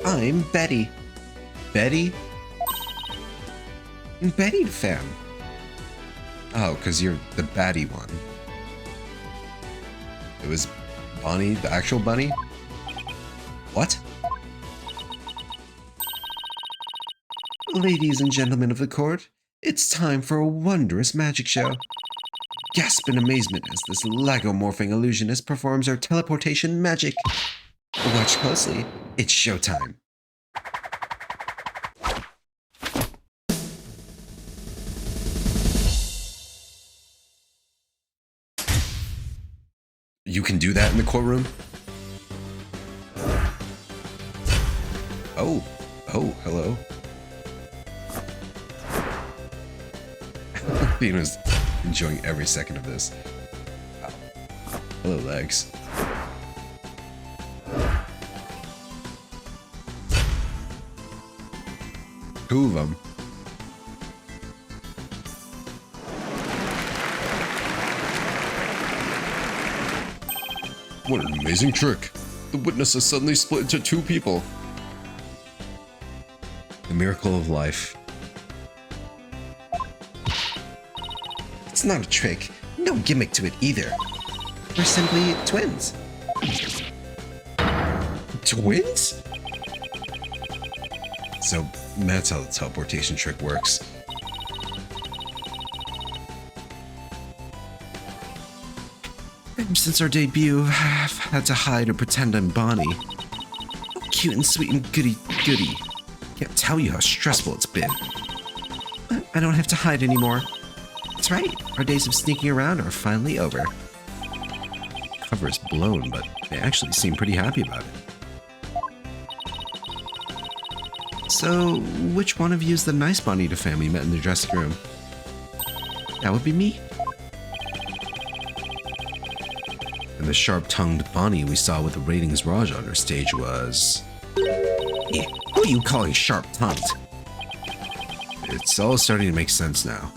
I'm Betty. Betty? Betty the Femme. Oh, because you're the baddie one. It was Bonnie, the actual bunny? What? Ladies and gentlemen of the court, it's time for a wondrous magic show. Gasp in amazement as this lagomorphing illusionist performs her teleportation magic. Watch closely, it's showtime. You can do that in the courtroom? Oh, hello. Athena's enjoying every second of this. Wow. Hello, legs. Two of them. What an amazing trick. The witness has suddenly split into 2 people. The miracle of life. It's not a trick, no gimmick to it either. We're simply twins. Twins? So that's how the teleportation trick works. Since our debut, I've had to hide or pretend I'm Bonnie. Oh, cute and sweet and goody. Can't tell you how stressful it's been. But I don't have to hide anymore. That's right, our days of sneaking around are finally over. Cover is blown, but they actually seem pretty happy about it. So, which one of you is the nice Bonita family met in the dressing room? That would be me. And the sharp-tongued Bonnie we saw with the ratings Raj on her stage was... Yeah, who are you calling sharp-tongued? It's all starting to make sense now.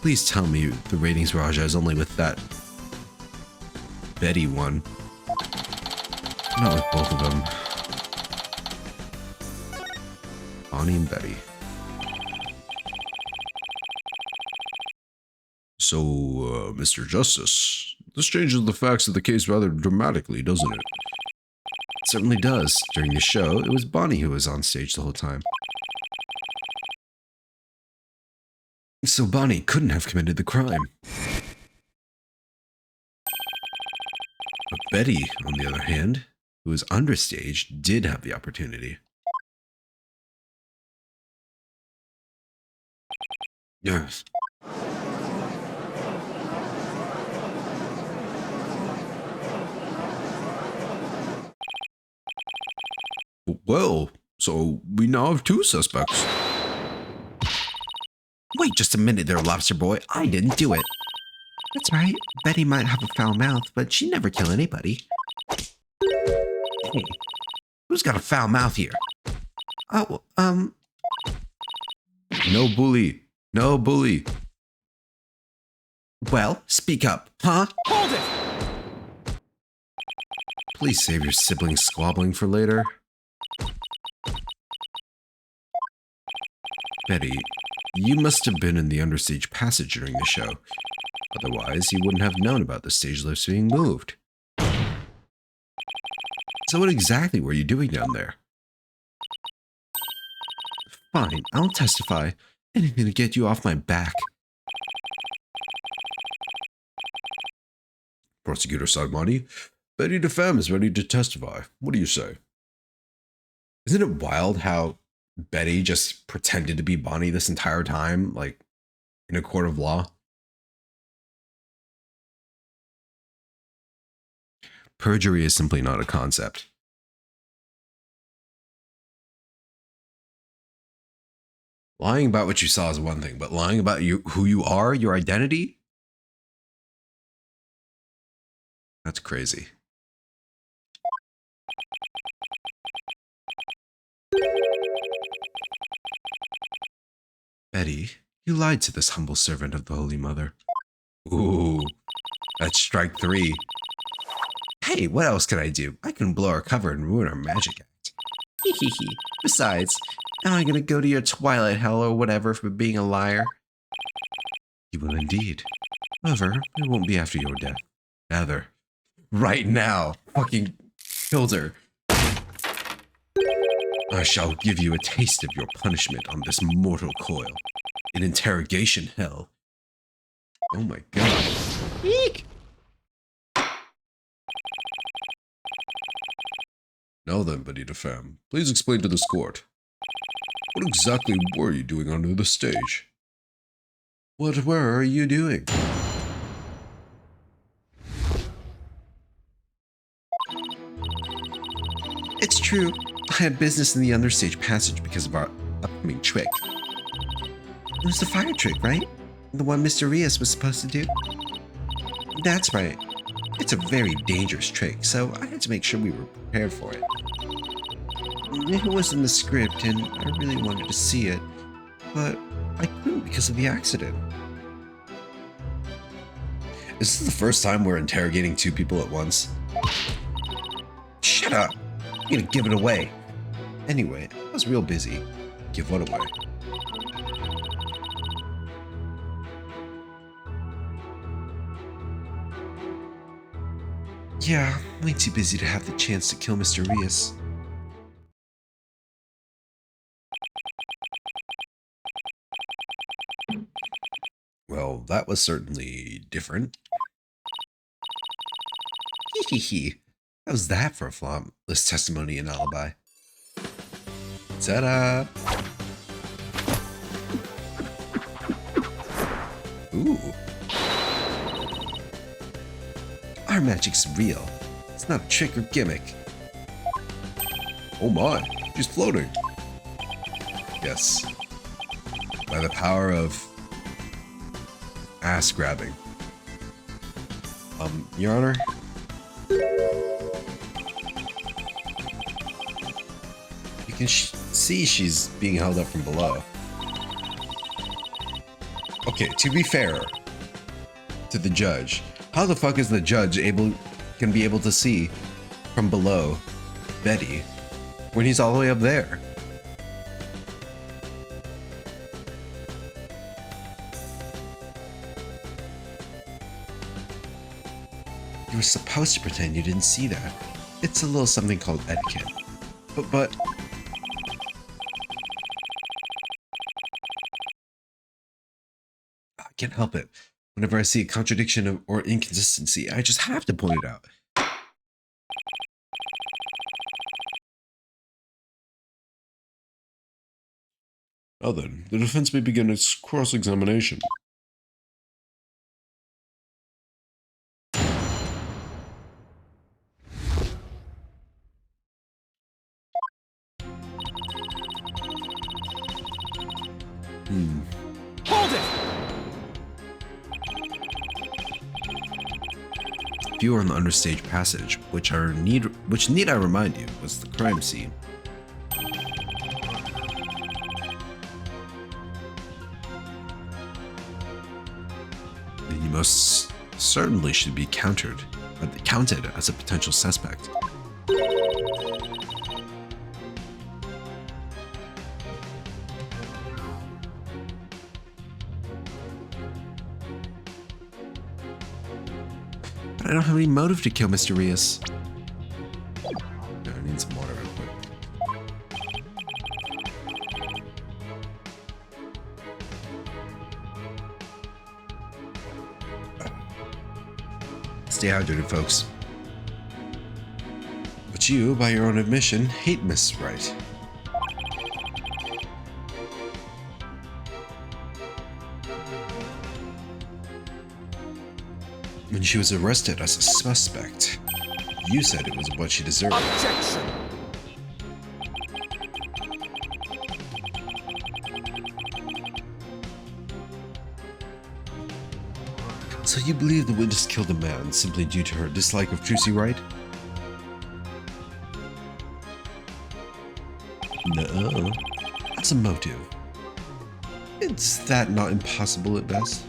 Please tell me the ratings Raja is only with that Betty one. Not with both of them. Bonnie and Betty. So, Mr. Justice, this changes the facts of the case rather dramatically, doesn't it? It certainly does. During the show, it was Bonnie who was on stage the whole time. So Bonnie couldn't have committed the crime. But Betty, on the other hand, who was understage, did have the opportunity. Yes. Well, so we now have two suspects. Wait just a minute there, Lobster Boy. I didn't do it. That's right. Betty might have a foul mouth, but she'd never kill anybody. Hey, who's got a foul mouth here? Oh, No bully. No bully. well, speak up, huh? Hold it! Please save your sibling squabbling for later. Betty, you must have been in the understage passage during the show. Otherwise, you wouldn't have known about the stage lifts being moved. So what exactly were you doing down there? Fine, I'll testify. Anything to get you off my back. Prosecutor Sarmani, Betty DeFemme is ready to testify. What do you say? Isn't it wild how Betty just pretended to be Bonnie this entire time, like in a court of law? Perjury is simply not a concept. Lying about what you saw is one thing, but lying about who you are, your identity? That's crazy. Betty, you lied to this humble servant of the Holy Mother. Ooh, that's strike 3. Hey, what else can I do? I can blow our cover and ruin our magic act. Hee hee hee. Besides, am I gonna go to your twilight hell or whatever for being a liar? You will indeed. However, it won't be after your death. Rather, right now. Fucking killed her. I shall give you a taste of your punishment on this mortal coil. In interrogation hell. Oh my god. Eek! Now then, Betty DeFemme, please explain to this court. What exactly were you doing under the stage? What were you doing? It's true. I had business in the understage passage because of our upcoming trick. It was the fire trick, right? The one Mr. Rias was supposed to do? That's right. It's a very dangerous trick, so I had to make sure we were prepared for it. It was in the script, and I really wanted to see it, but I couldn't because of the accident. Is this the first time we're interrogating two people at once? Shut up! You're gonna give it away. Anyway, I was real busy. Give what away? Yeah, way too busy to have the chance to kill Mr. Rias. that was certainly different. Hee hee hee. How's that for a flawless testimony and alibi? Ta-da! Ooh. Our magic's real. It's not a trick or gimmick. Oh my, she's floating. Yes. By the power of ass grabbing. Your Honor? You can see she's being held up from below. Okay, to be fair to the judge, how the fuck is the judge can be able to see from below Betty when he's all the way up there? You were supposed to pretend you didn't see that. It's a little something called etiquette. But I can't help it. Whenever I see a contradiction or inconsistency, I just have to point it out. Now then, the defense may begin its cross-examination. Hold it! If you were on the understage passage, which need I remind you was the crime scene. Then you most certainly should be counted as a potential suspect. But I don't have any motive to kill Mr. Rios. I need some water real quick. Stay hydrated, folks. But you, by your own admission, hate Miss Wright. When she was arrested as a suspect, you said it was what she deserved. Objection! So you believe the witness killed a man simply due to her dislike of Trucy Wright? No, that's a motive. Is that not impossible at best?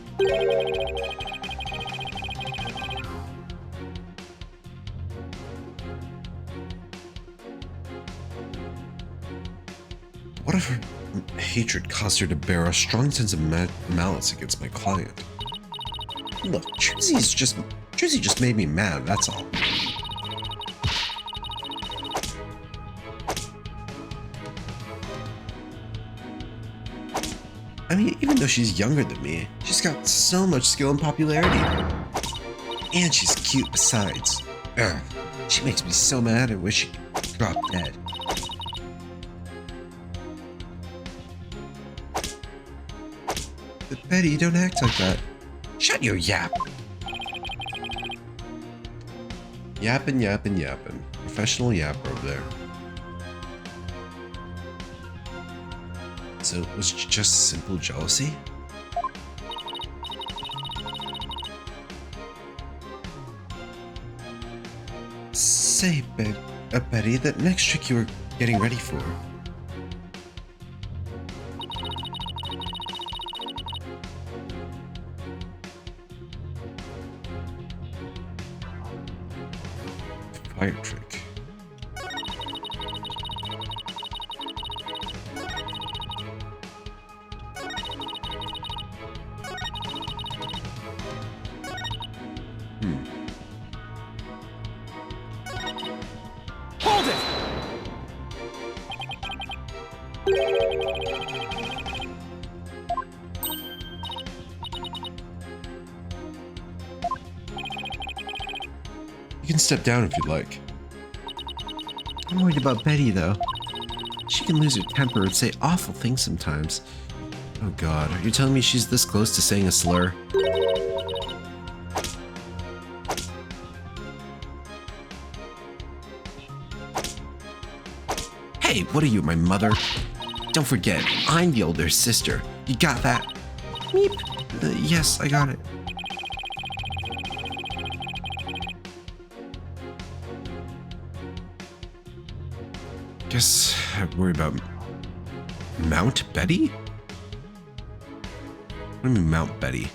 What if her hatred caused her to bear a strong sense of malice against my client? Look, Trucy just made me mad, that's all. I mean, even though she's younger than me, she's got so much skill and popularity. And she's cute besides. Ugh, she makes me so mad I wish she could drop dead. But Betty, don't act like that. Shut your yap. Yappin', yappin', yappin'. Professional yapper over there. So it was just simple jealousy? Say, Betty, that next trick you were getting ready for. Fire trick. Hold it! can step down if you'd like. I'm worried about Betty, though. She can lose her temper and say awful things sometimes. Oh god, are you telling me she's this close to saying a slur? Hey, what are you, my mother? Don't forget, I'm the older sister. You got that? Meep. Yes, I got it. Guess I worry about Mount Betty? What do you mean Mount Betty?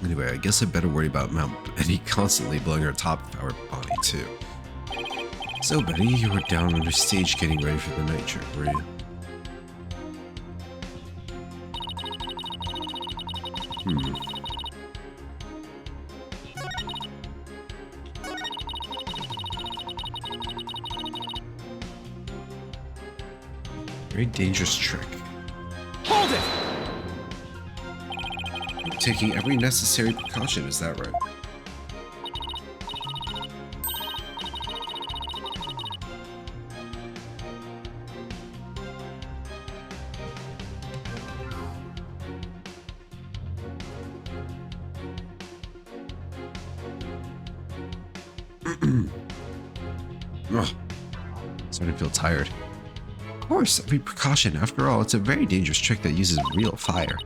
Anyway, I guess I better worry about Mount Betty constantly blowing her top of our body too. So Betty, you were down on your stage getting ready for the night trip, were you? Very dangerous trick. Hold it! You're taking every necessary precaution, is that right? Ugh. Starting to feel tired. Of course, every precaution. After all, it's a very dangerous trick that uses real fire.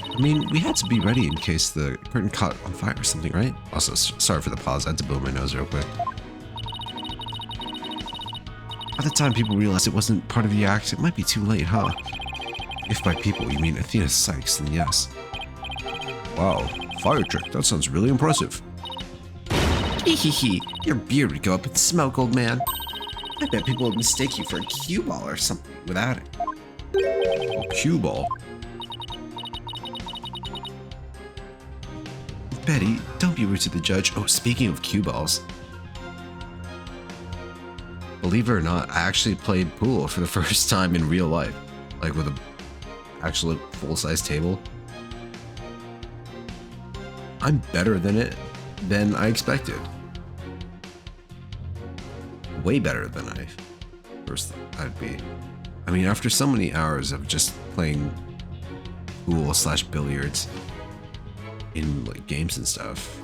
I mean, we had to be ready in case the curtain caught on fire or something, right? Also, sorry for the pause. I had to blow my nose real quick. By the time people realized it wasn't part of the act, it might be too late, huh? If by people you mean Athena Sykes, then yes. Wow, fire trick. That sounds really impressive. Hee. Your beard would go up in smoke, old man. I bet people would mistake you for a cue ball or something without it. A cue ball? Betty, don't be rude to the judge. Oh, speaking of cue balls. Believe it or not, I actually played pool for the first time in real life. Like with a actual full-size table. I'm better than it than I expected. Way better than I first thought I'd be. I mean, after so many hours of just playing pool / billiards in like games and stuff,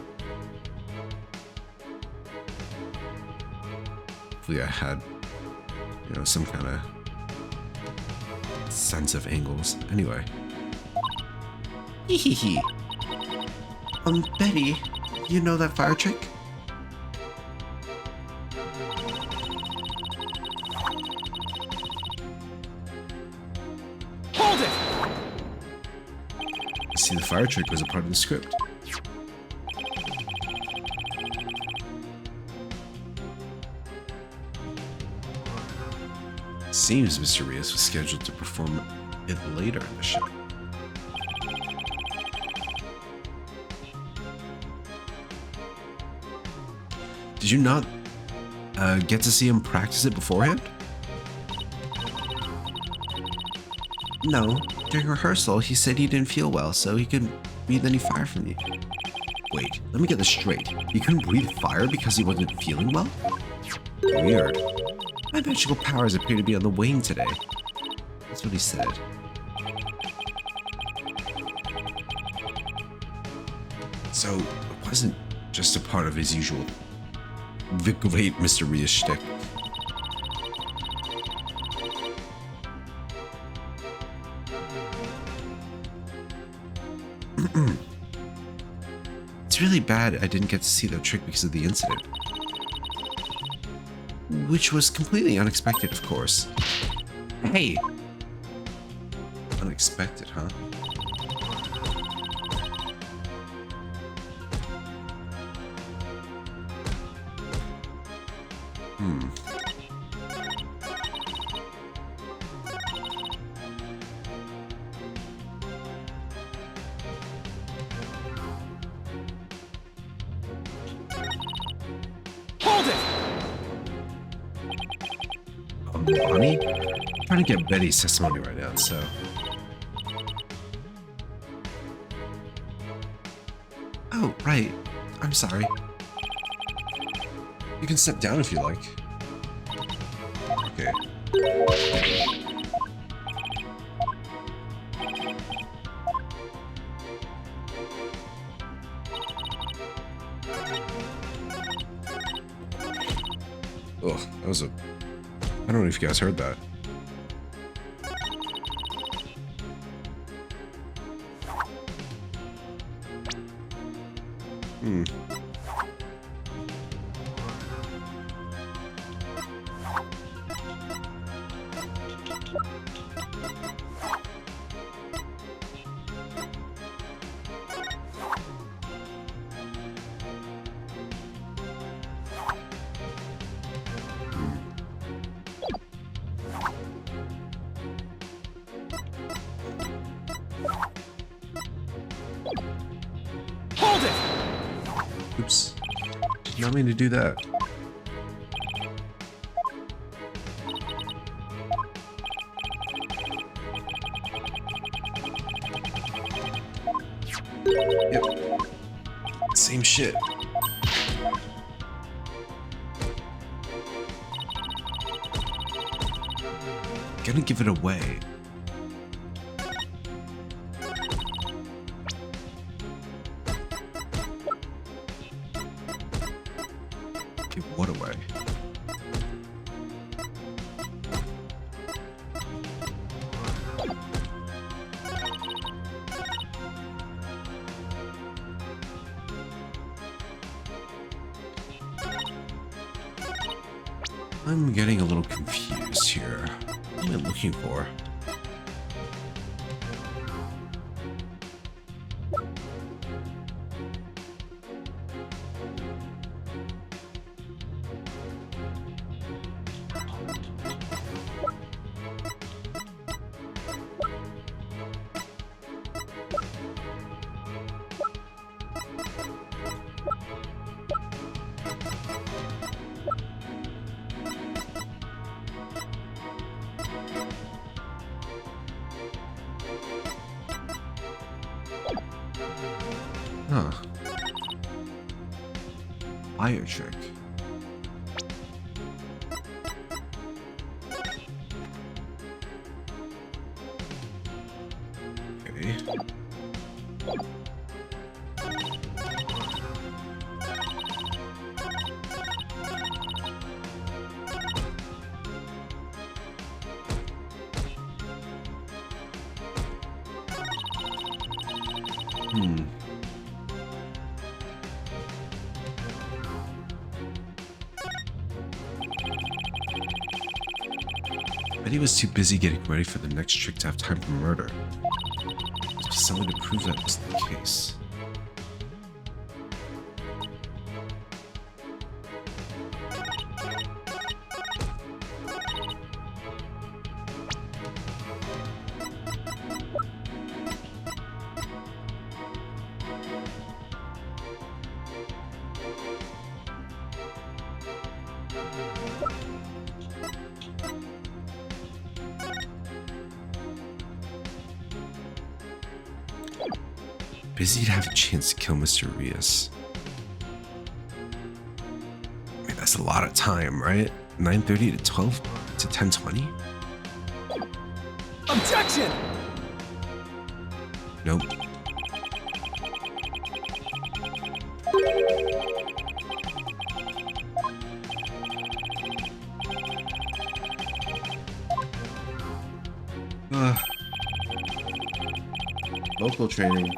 hopefully I had, you know, some kind of sense of angles. Anyway. Hee. Betty, you know that fire trick? Hold it! I see the fire trick was a part of the script. Seems Mr. Rios was scheduled to perform it later in the show. Did you not get to see him practice it beforehand? No. During rehearsal, he said he didn't feel well, so he couldn't breathe any fire from you. Wait, let me get this straight. He couldn't breathe fire because he wasn't feeling well? Weird. My magical powers appear to be on the wane today. That's what he said. So, it wasn't just a part of his usual the great Mr. Rios shtick. It's really bad I didn't get to see that trick because of the incident. Which was completely unexpected, of course. Hey! Unexpected, huh? Hold it! Bonnie? trying to get Betty's testimony right now, so. Oh, right. I'm sorry. You can step down if you like. Okay. Ugh, that was a... I don't know if you guys heard that. Hmm. Hold it! Oops. Did not mean to do that. Yep. Same shit. Gonna give it away. Give what away? I'm getting a little confused here. What am I looking for? Huh. Fire trick. Okay. Hmm. Betty was too busy getting ready for the next trick to have time for murder. Must be something to prove that wasn't the case. Busy to have a chance to kill Mr. Rios. I mean, that's a lot of time, right? 9:30 to 12 to 10:20? Objection! Nope. Local training.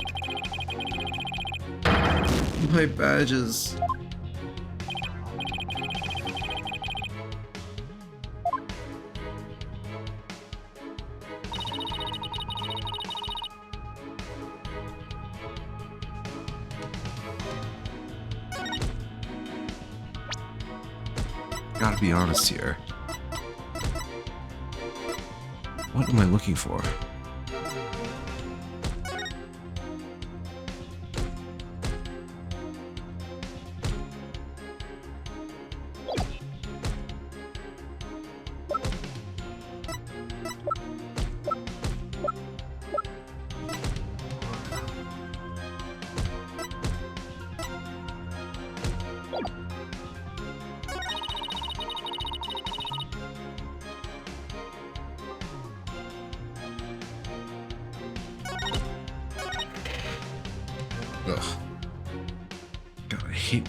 My badges. Gotta be honest here. What am I looking for? Ugh. God, I hate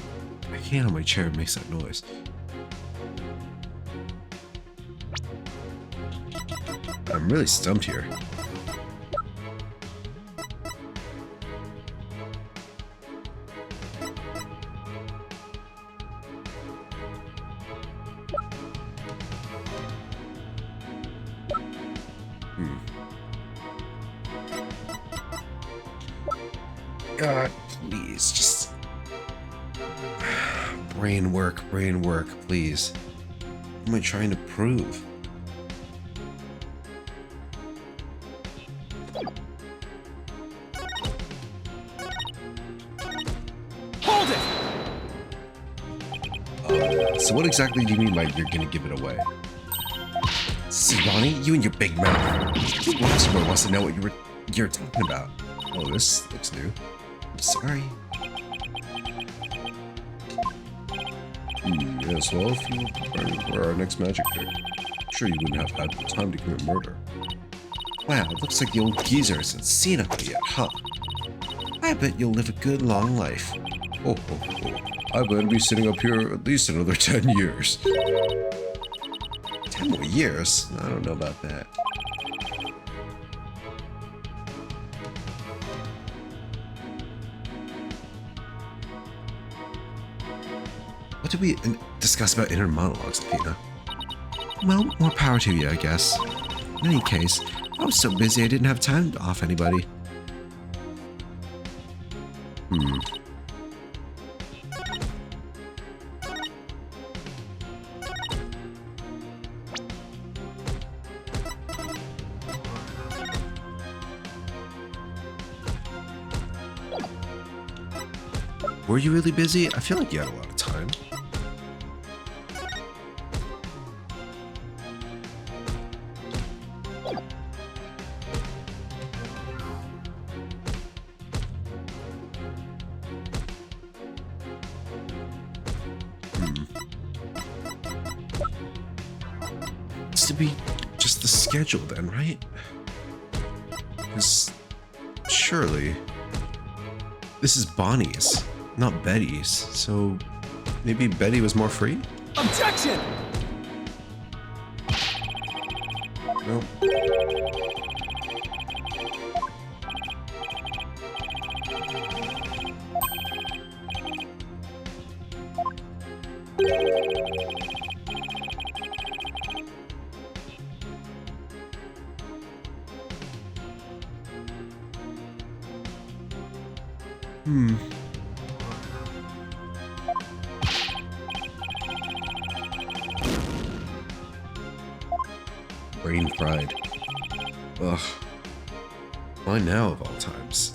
how my chair makes that noise. I'm really stumped here. God, please, just brain work, please. What am I trying to prove? Hold it! So what exactly do you mean by you're gonna give it away? See, Bonnie, you and your big mouth. Who wants to know what you're talking about? Oh, this looks new. I'm sorry. Yes, well, if you were preparing for our next magic trick, I'm sure you wouldn't have had the time to commit murder. Wow, it looks like the old geezer hasn't seen up yet, huh? I bet you'll live a good long life. Oh. I bet I'll be sitting up here at least another 10 years. 10 more years? I don't know about that. What did we discuss about inner monologues, Athena? Well, more power to you, I guess. In any case, I was so busy I didn't have time to off anybody. Were you really busy? I feel like you had a lot of time. It's to be just the schedule then, right? Because surely this is Bonnie's, not Betty's, so maybe Betty was more free? Objection! No. Brain fried. Ugh. Why now of all times?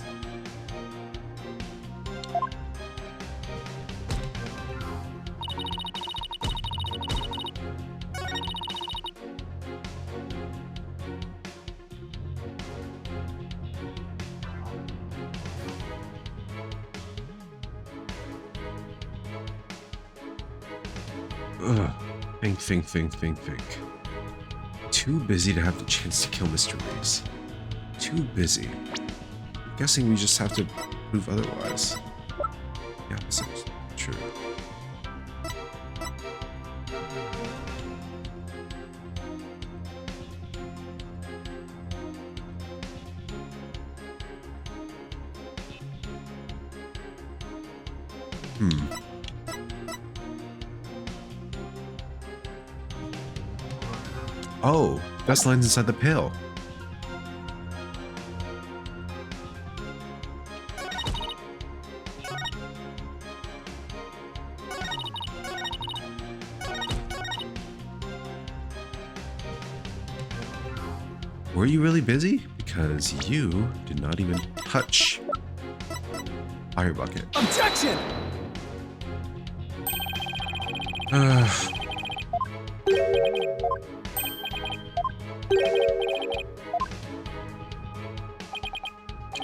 Ugh. Think. Too busy to have the chance to kill Mr. Reeves. Too busy. I'm guessing we just have to prove otherwise. Yeah, this is true. Oh, best lines inside the pail. Were you really busy? Because you did not even touch Fire Bucket. Objection!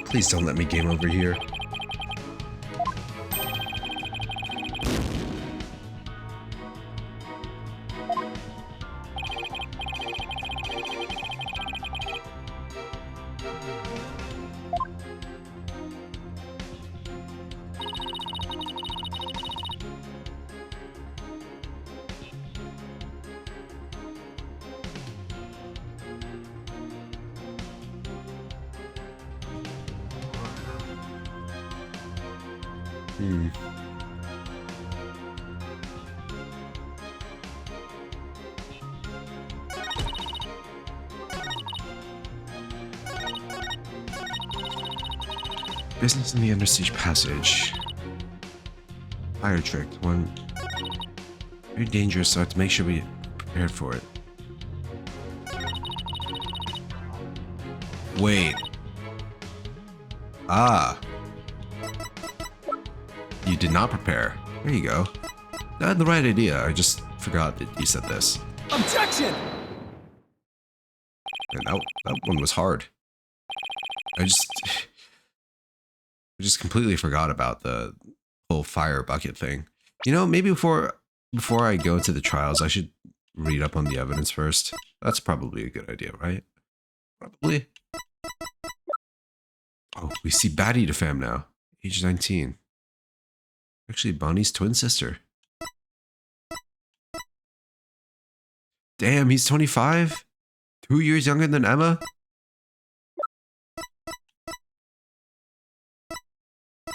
Please don't let me game over here. Hmm. Business in the understage passage. Fire trick. One. Very dangerous, so I have to make sure we prepared for it. Wait. Ah. You did not prepare. There you go. I had the right idea. I just forgot that you said this. Objection! And that one was hard. I just completely forgot about the whole fire bucket thing. You know, maybe before I go into the trials, I should read up on the evidence first. That's probably a good idea, right? Probably. Oh, we see Batty to fam now. Age 19. Actually, Bonnie's twin sister. Damn, he's 25? 2 years younger than Emma?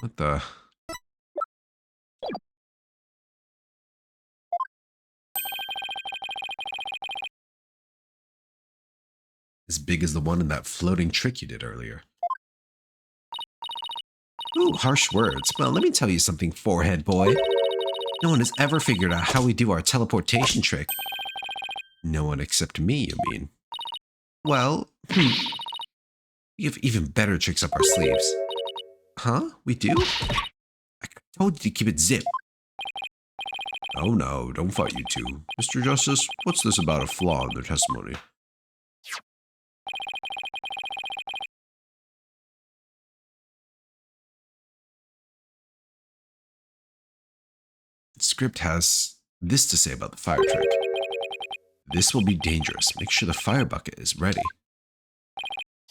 What the? As big as the one in that floating trick you did earlier. Ooh, harsh words. Well, let me tell you something, forehead boy. No one has ever figured out how we do our teleportation trick. No one except me, you mean? Well, we have even better tricks up our sleeves. Huh? We do? I told you to keep it zip. Oh no, don't fight you two. Mr. Justice, what's this about a flaw in their testimony? The script has this to say about the fire trick. This will be dangerous. Make sure the fire bucket is ready.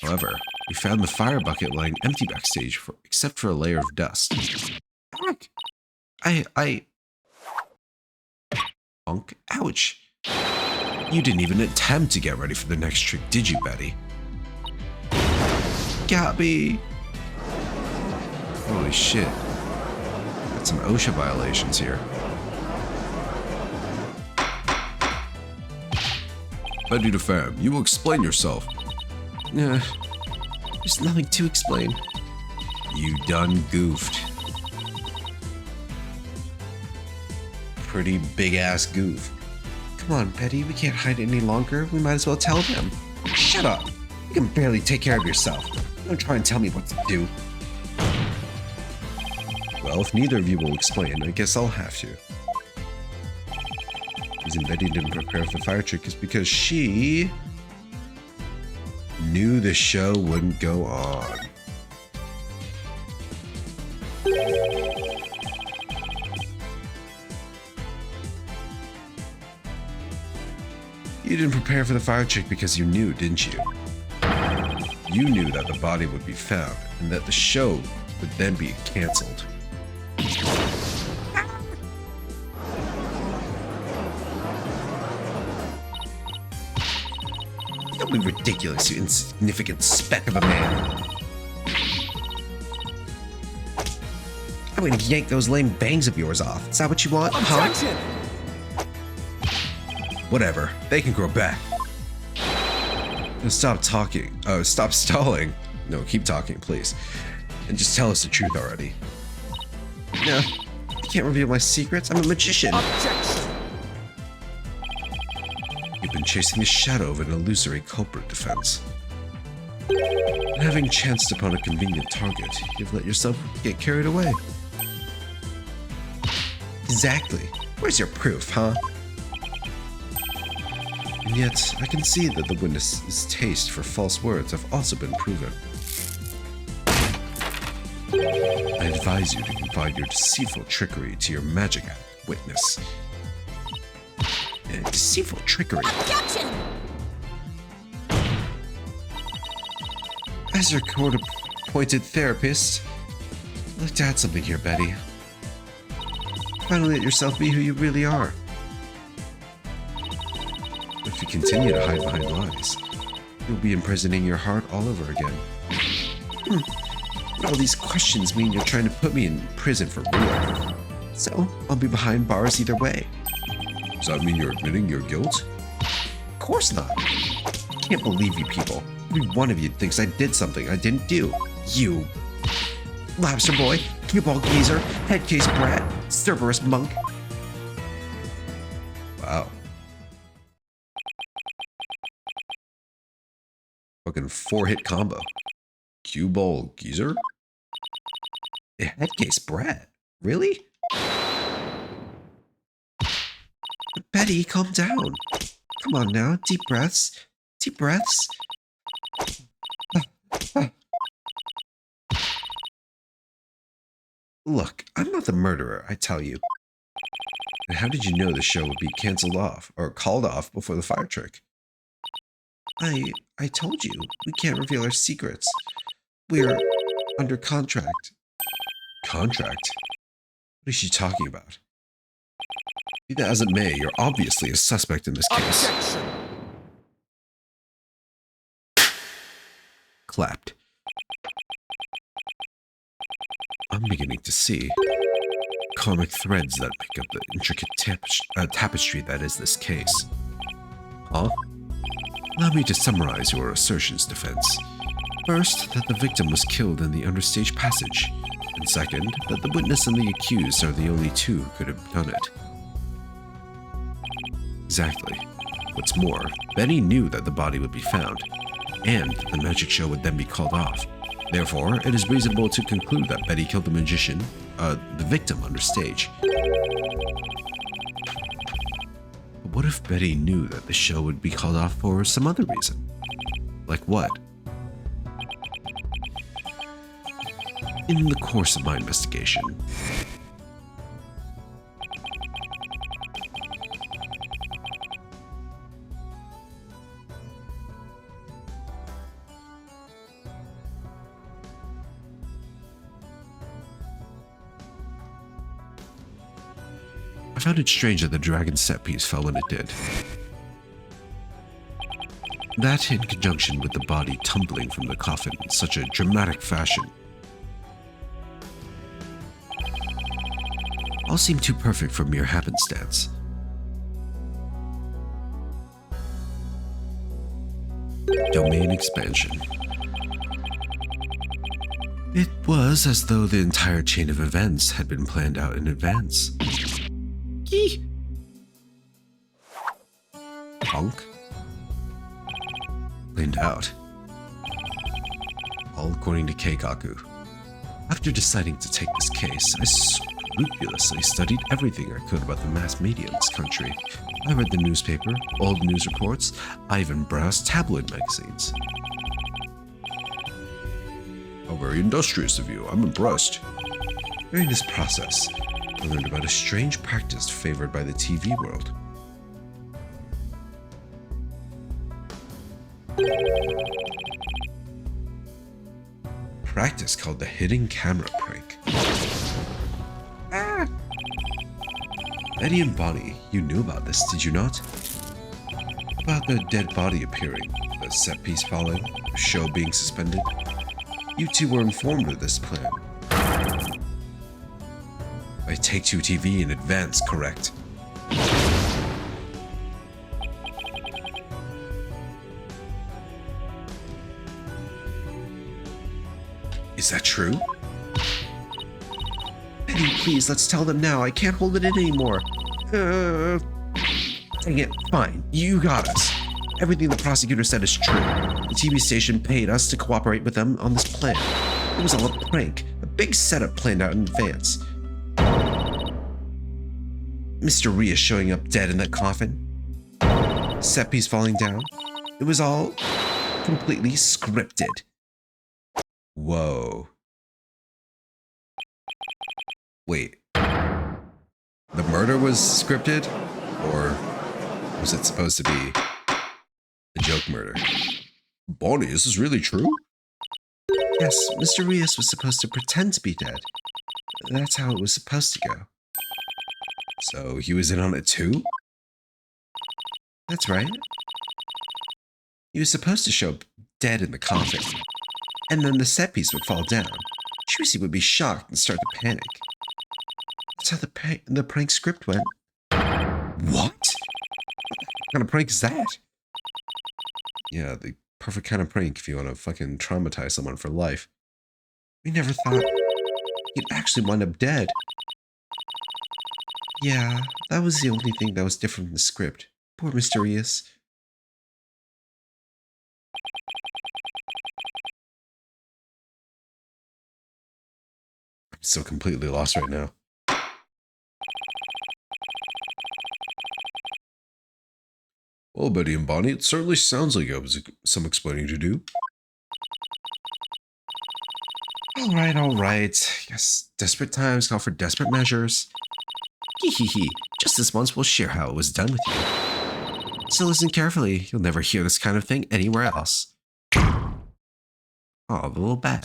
However, we found the fire bucket lying empty backstage except for a layer of dust. Bonk. Ouch. You didn't even attempt to get ready for the next trick, did you, Betty? Got me. Holy shit. Got some OSHA violations here. Betty the fam, you will explain yourself. There's nothing to explain. You done goofed. Pretty big ass goof. Come on, Betty, we can't hide it any longer. We might as well tell them. Shut up. You can barely take care of yourself. Don't try and tell me what to do. Well, if neither of you will explain, I guess I'll have to. The reason Betty didn't prepare for the fire trick is because she knew the show wouldn't go on. You didn't prepare for the fire trick because you knew, didn't you? You knew that the body would be found and that the show would then be cancelled. Don't be ridiculous, you insignificant speck of a man. I'm gonna yank those lame bangs of yours off. Is that what you want, huh? Objection! Whatever, they can grow back. Now stop talking. Oh, stop stalling. No, keep talking, please. And just tell us the truth already. No, you can't reveal my secrets. I'm a magician. Objection! You've been chasing the shadow of an illusory culprit defense. And having chanced upon a convenient target, you've let yourself get carried away. Exactly. Where's your proof, huh? And yet, I can see that the witness's taste for false words have also been proven. I advise you to confide your deceitful trickery to your magic witness. Deceitful trickery. Objection! As your court-appointed therapist, I'd like to add something here, Betty. Finally let yourself be who you really are. If you continue to hide behind lies, you'll be imprisoning your heart all over again. All these questions mean you're trying to put me in prison for real. So, I'll be behind bars either way. Does that mean you're admitting your guilt? Of course not. I can't believe you people. Every one of you thinks I did something I didn't do. You. Lobster boy, cue ball geezer, head case brat, Cerberus monk. Wow. Fucking 4-hit combo. Cue ball geezer? A head case brat? Really? Betty, calm down. Come on now, deep breaths. Deep breaths. Look, I'm not the murderer, I tell you. And how did you know the show would be canceled off or called off before the fire trick? I told you, we can't reveal our secrets. We're under contract. Contract? What is she talking about? Be that as it may, you're obviously a suspect in this case. Objection! Clapped. I'm beginning to see karmic threads that make up the intricate tapestry that is this case. Huh? Allow me to summarize your assertions, defense. First, that the victim was killed in the understage passage. And second, that the witness and the accused are the only two who could have done it. Exactly. What's more, Betty knew that the body would be found, and the magic show would then be called off. Therefore, it is reasonable to conclude that Betty killed the magician, the victim under stage. But what if Betty knew that the show would be called off for some other reason? Like what? In the course of my investigation, I found it strange that the dragon set piece fell when it did. That, in conjunction with the body tumbling from the coffin in such a dramatic fashion, all seemed too perfect for mere happenstance. Domain expansion. It was as though the entire chain of events had been planned out in advance. Yee! Honk. Planned out. All according to Keikaku. After deciding to take this case, I scrupulously studied everything I could about the mass media in this country. I read the newspaper, old news reports, I even browsed tabloid magazines. How very industrious of you, I'm impressed. During this process, I learned about a strange practice favored by the TV world. Practice called the hidden camera prank. Ah! Eddie and Bonnie, you knew about this, did you not? About the dead body appearing, the set piece falling, the show being suspended. You two were informed of this plan. By Take-Two TV in advance, correct? Is that true? Betty, please, let's tell them now. I can't hold it in anymore. Dang it, fine. You got us. Everything the prosecutor said is true. The TV station paid us to cooperate with them on this plan. It was all a prank, a big setup planned out in advance. Mr. Rhea showing up dead in that coffin. Set piece falling down. It was all completely scripted. Whoa. Wait. The murder was scripted? Or was it supposed to be a joke murder? Bonnie, is this really true? Yes, Mr. Rios was supposed to pretend to be dead. That's how it was supposed to go. So he was in on it too? That's right. He was supposed to show up dead in the coffin, and then the set piece would fall down. Trucy would be shocked and start to panic. That's how the prank script went. What? What kind of prank is that? Yeah, the perfect kind of prank if you want to fucking traumatize someone for life. We never thought he'd actually wind up dead. Yeah, that was the only thing that was different from the script. Poor Mysterious. I'm so completely lost right now. Well, Betty and Bonnie, it certainly sounds like there was some explaining to do. All right. Yes, desperate times call for desperate measures. Hee hee hee. Just this once we'll share how it was done with you. So listen carefully. You'll never hear this kind of thing anywhere else. Oh, the little bat.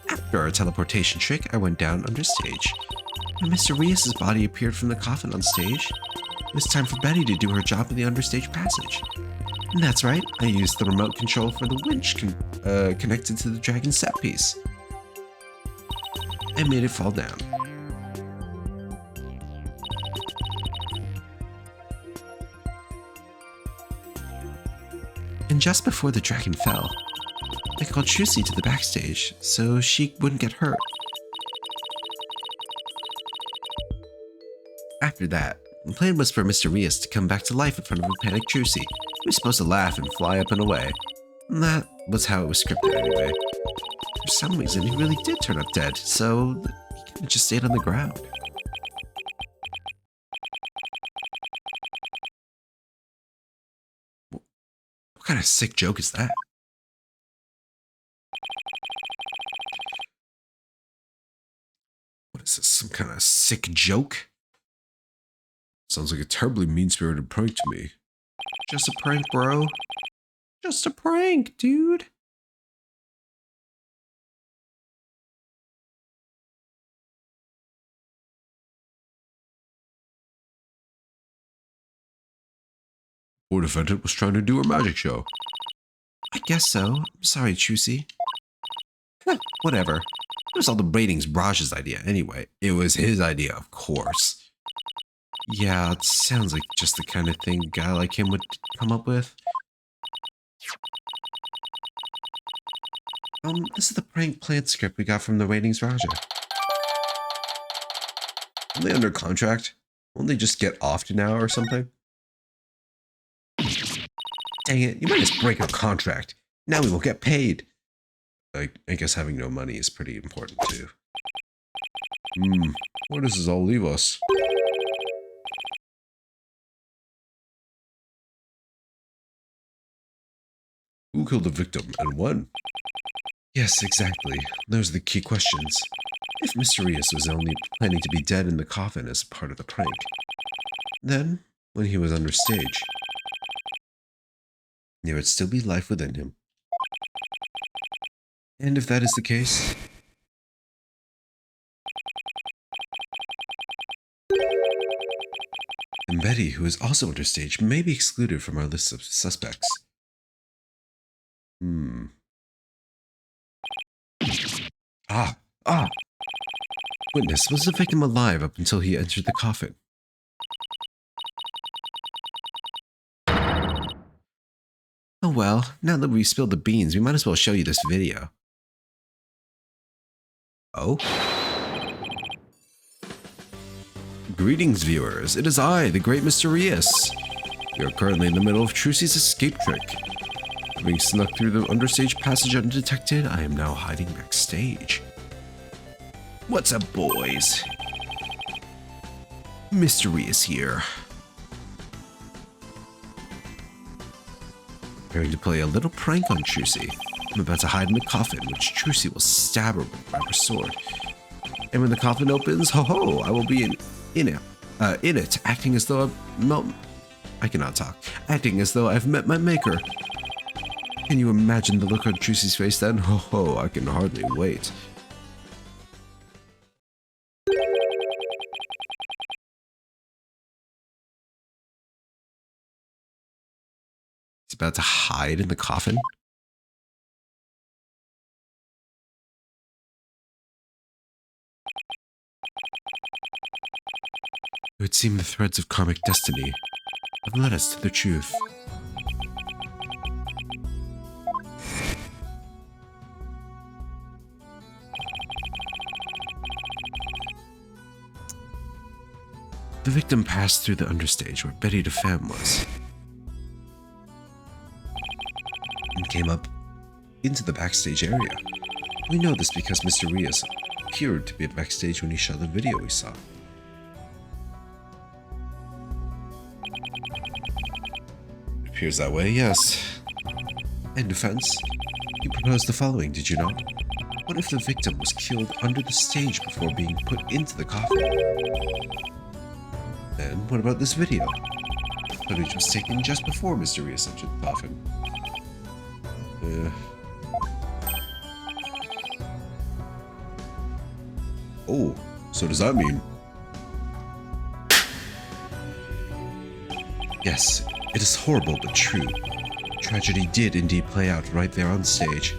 After our teleportation trick, I went down under stage. When Mr. Rias's body appeared from the coffin on stage, it was time for Betty to do her job in the understage passage. And that's right, I used the remote control for the winch connected to the dragon set piece. I made it fall down. And just before the dragon fell, I called Trucy to the backstage so she wouldn't get hurt. After that, the plan was for Mr. Rias to come back to life in front of a panicked Trucy, who was supposed to laugh and fly up and away. And that was how it was scripted anyway. For some reason, he really did turn up dead, so he kind of just stayed on the ground. What kind of sick joke is that? What is this, some kind of sick joke? Sounds like a terribly mean-spirited prank to me. Just a prank, bro. Just a prank, dude. Poor defendant was trying to do her magic show. I guess so. I'm sorry, Trucy. Whatever. It was all the ratings Raj's idea anyway. It was his idea, of course. Yeah, it sounds like just the kind of thing a guy like him would come up with. This is the prank plan script we got from the ratings Raja. Are they under contract? Won't they just get off to now or something? Dang it, you might just break our contract. Now we won't get paid. I guess having no money is pretty important too. Where does this all leave us? Who killed the victim and when? Yes, exactly. Those are the key questions. If Mr. Rias was only planning to be dead in the coffin as part of the prank, then, when he was under stage, there would still be life within him. And if that is the case, then Betty, who is also under stage, may be excluded from our list of suspects. Witness, was the victim alive up until he entered the coffin? Oh well, now that we've spilled the beans, we might as well show you this video. Oh? Greetings, viewers. It is I, the great Mr. Rias. We are currently in the middle of Trucy's escape trick. Having snuck through the understage passage undetected, I am now hiding backstage. What's up, boys? Mr. Rias here. Preparing to play a little prank on Trucy. I'm about to hide in the coffin, which Trucy will stab her with a rubber sword. And when the coffin opens, ho-ho, I will be in it, acting as though I cannot talk. Acting as though I've met my maker. Can you imagine the look on Trucy's face then? Ho-ho, I can hardly wait. He's about to hide in the coffin? It would seem the threads of karmic destiny have led us to the truth. The victim passed through the understage where Betty DeFemme was and came up into the backstage area. We know this because Mr. Rios appeared to be backstage when he shot the video we saw. It appears that way, yes. In defense, you proposed the following, did you not? What if the victim was killed under the stage before being put into the coffin? Then what about this video? Footage was taken just before Mr. Rios entered the coffin. Oh, so does that mean? Yes, it is horrible but true. Tragedy did indeed play out right there on stage.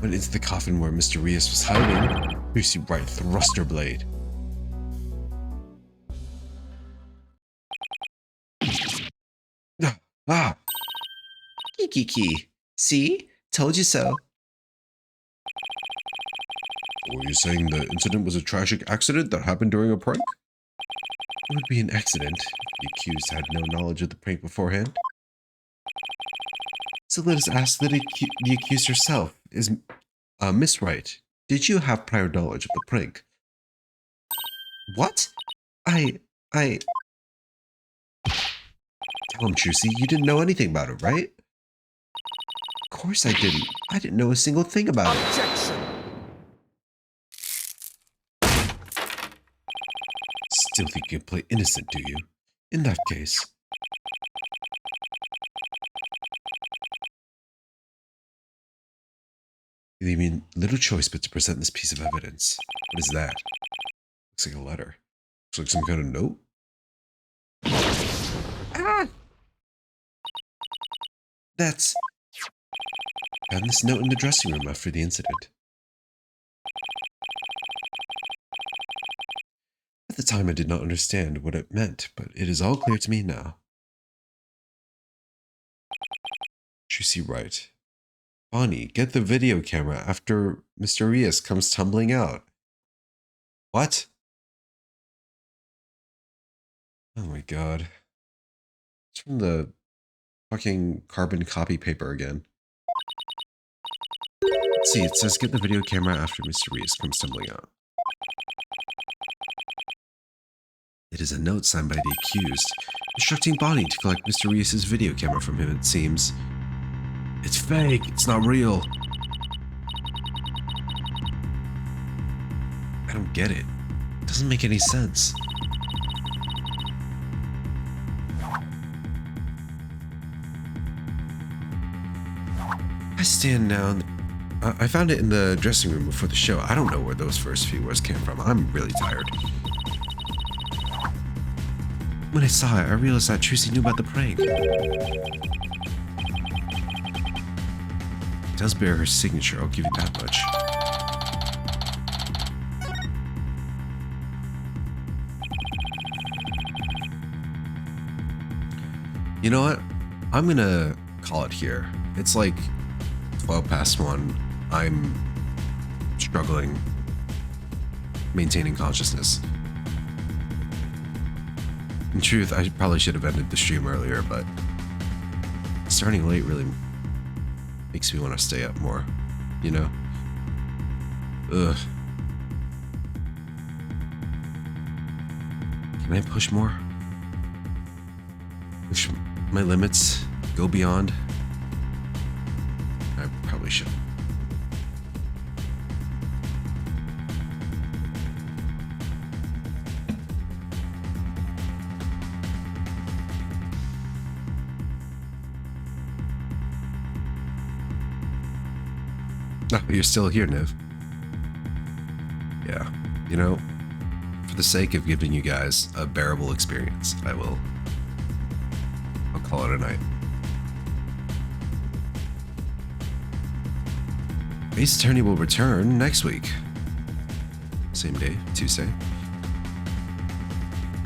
Went into the coffin where Mr. Rios was hiding. Lucy Wright thrust her blade. Ah! Kiki. See? Told you so. Were you saying the incident was a tragic accident that happened during a prank? It would be an accident if the accused had no knowledge of the prank beforehand. So let us ask the accused herself. Miss Wright, did you have prior knowledge of the prank? What? Tell him, Trucy, you didn't know anything about it, right? Of course I didn't. I didn't know a single thing about it. Objection! Still think you play innocent, do you? In that case... You leave me little choice but to present this piece of evidence. What is that? Looks like a letter. Looks like some kind of note. Ah! That's... Found this note in the dressing room after the incident. At the time I did not understand what it meant, but it is all clear to me now. Trucy Wright. Bonnie, get the video camera after Mr. Rios comes tumbling out. What? Oh my god. It's from the fucking carbon copy paper again. Let's see, it says get the video camera after Mr. Rios comes tumbling out. It is a note signed by the accused, instructing Bonnie to collect Mr. Rios' video camera from him, it seems. It's fake, it's not real. I don't get it. It doesn't make any sense. I stand now. I found it in the dressing room before the show. I don't know where those first few words came from. I'm really tired. When I saw it, I realized that Trucy knew about the prank. It does bear her signature, I'll give you that much. You know what? I'm gonna call it here. It's like 12 past 1. I'm struggling maintaining consciousness. In truth, I probably should have ended the stream earlier, but starting late really makes me want to stay up more, you know? Ugh. Can I push more? Push my limits? Go beyond? I probably should. Oh, you're still here, Niv. Yeah. You know, for the sake of giving you guys a bearable experience, I'll call it a night. Ace Attorney will return next week. Same day, Tuesday.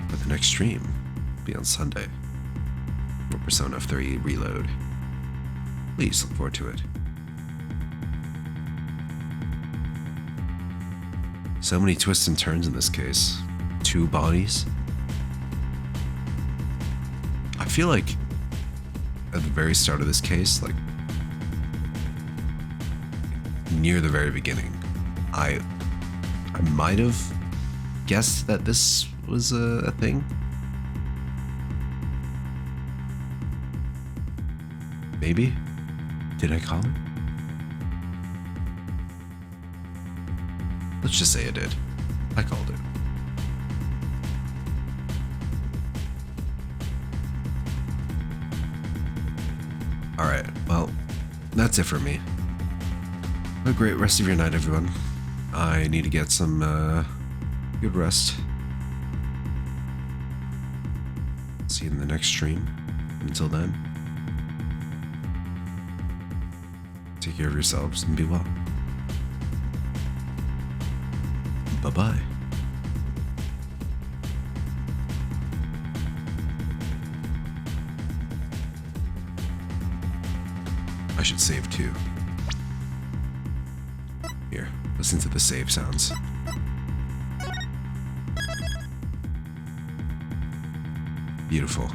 But the next stream will be on Sunday for Persona 3 Reload. Please look forward to it. So many twists and turns in this case. 2 bodies. I feel like at the very start of this case, like near the very beginning, I might have guessed that this was a thing. Maybe? Did I call it? Let's just say I did. I called it. Alright, well, that's it for me. Have a great rest of your night, everyone. I need to get some good rest. See you in the next stream. Until then, take care of yourselves and be well. Bye-bye. I should save too. Here, listen to the save sounds. Beautiful.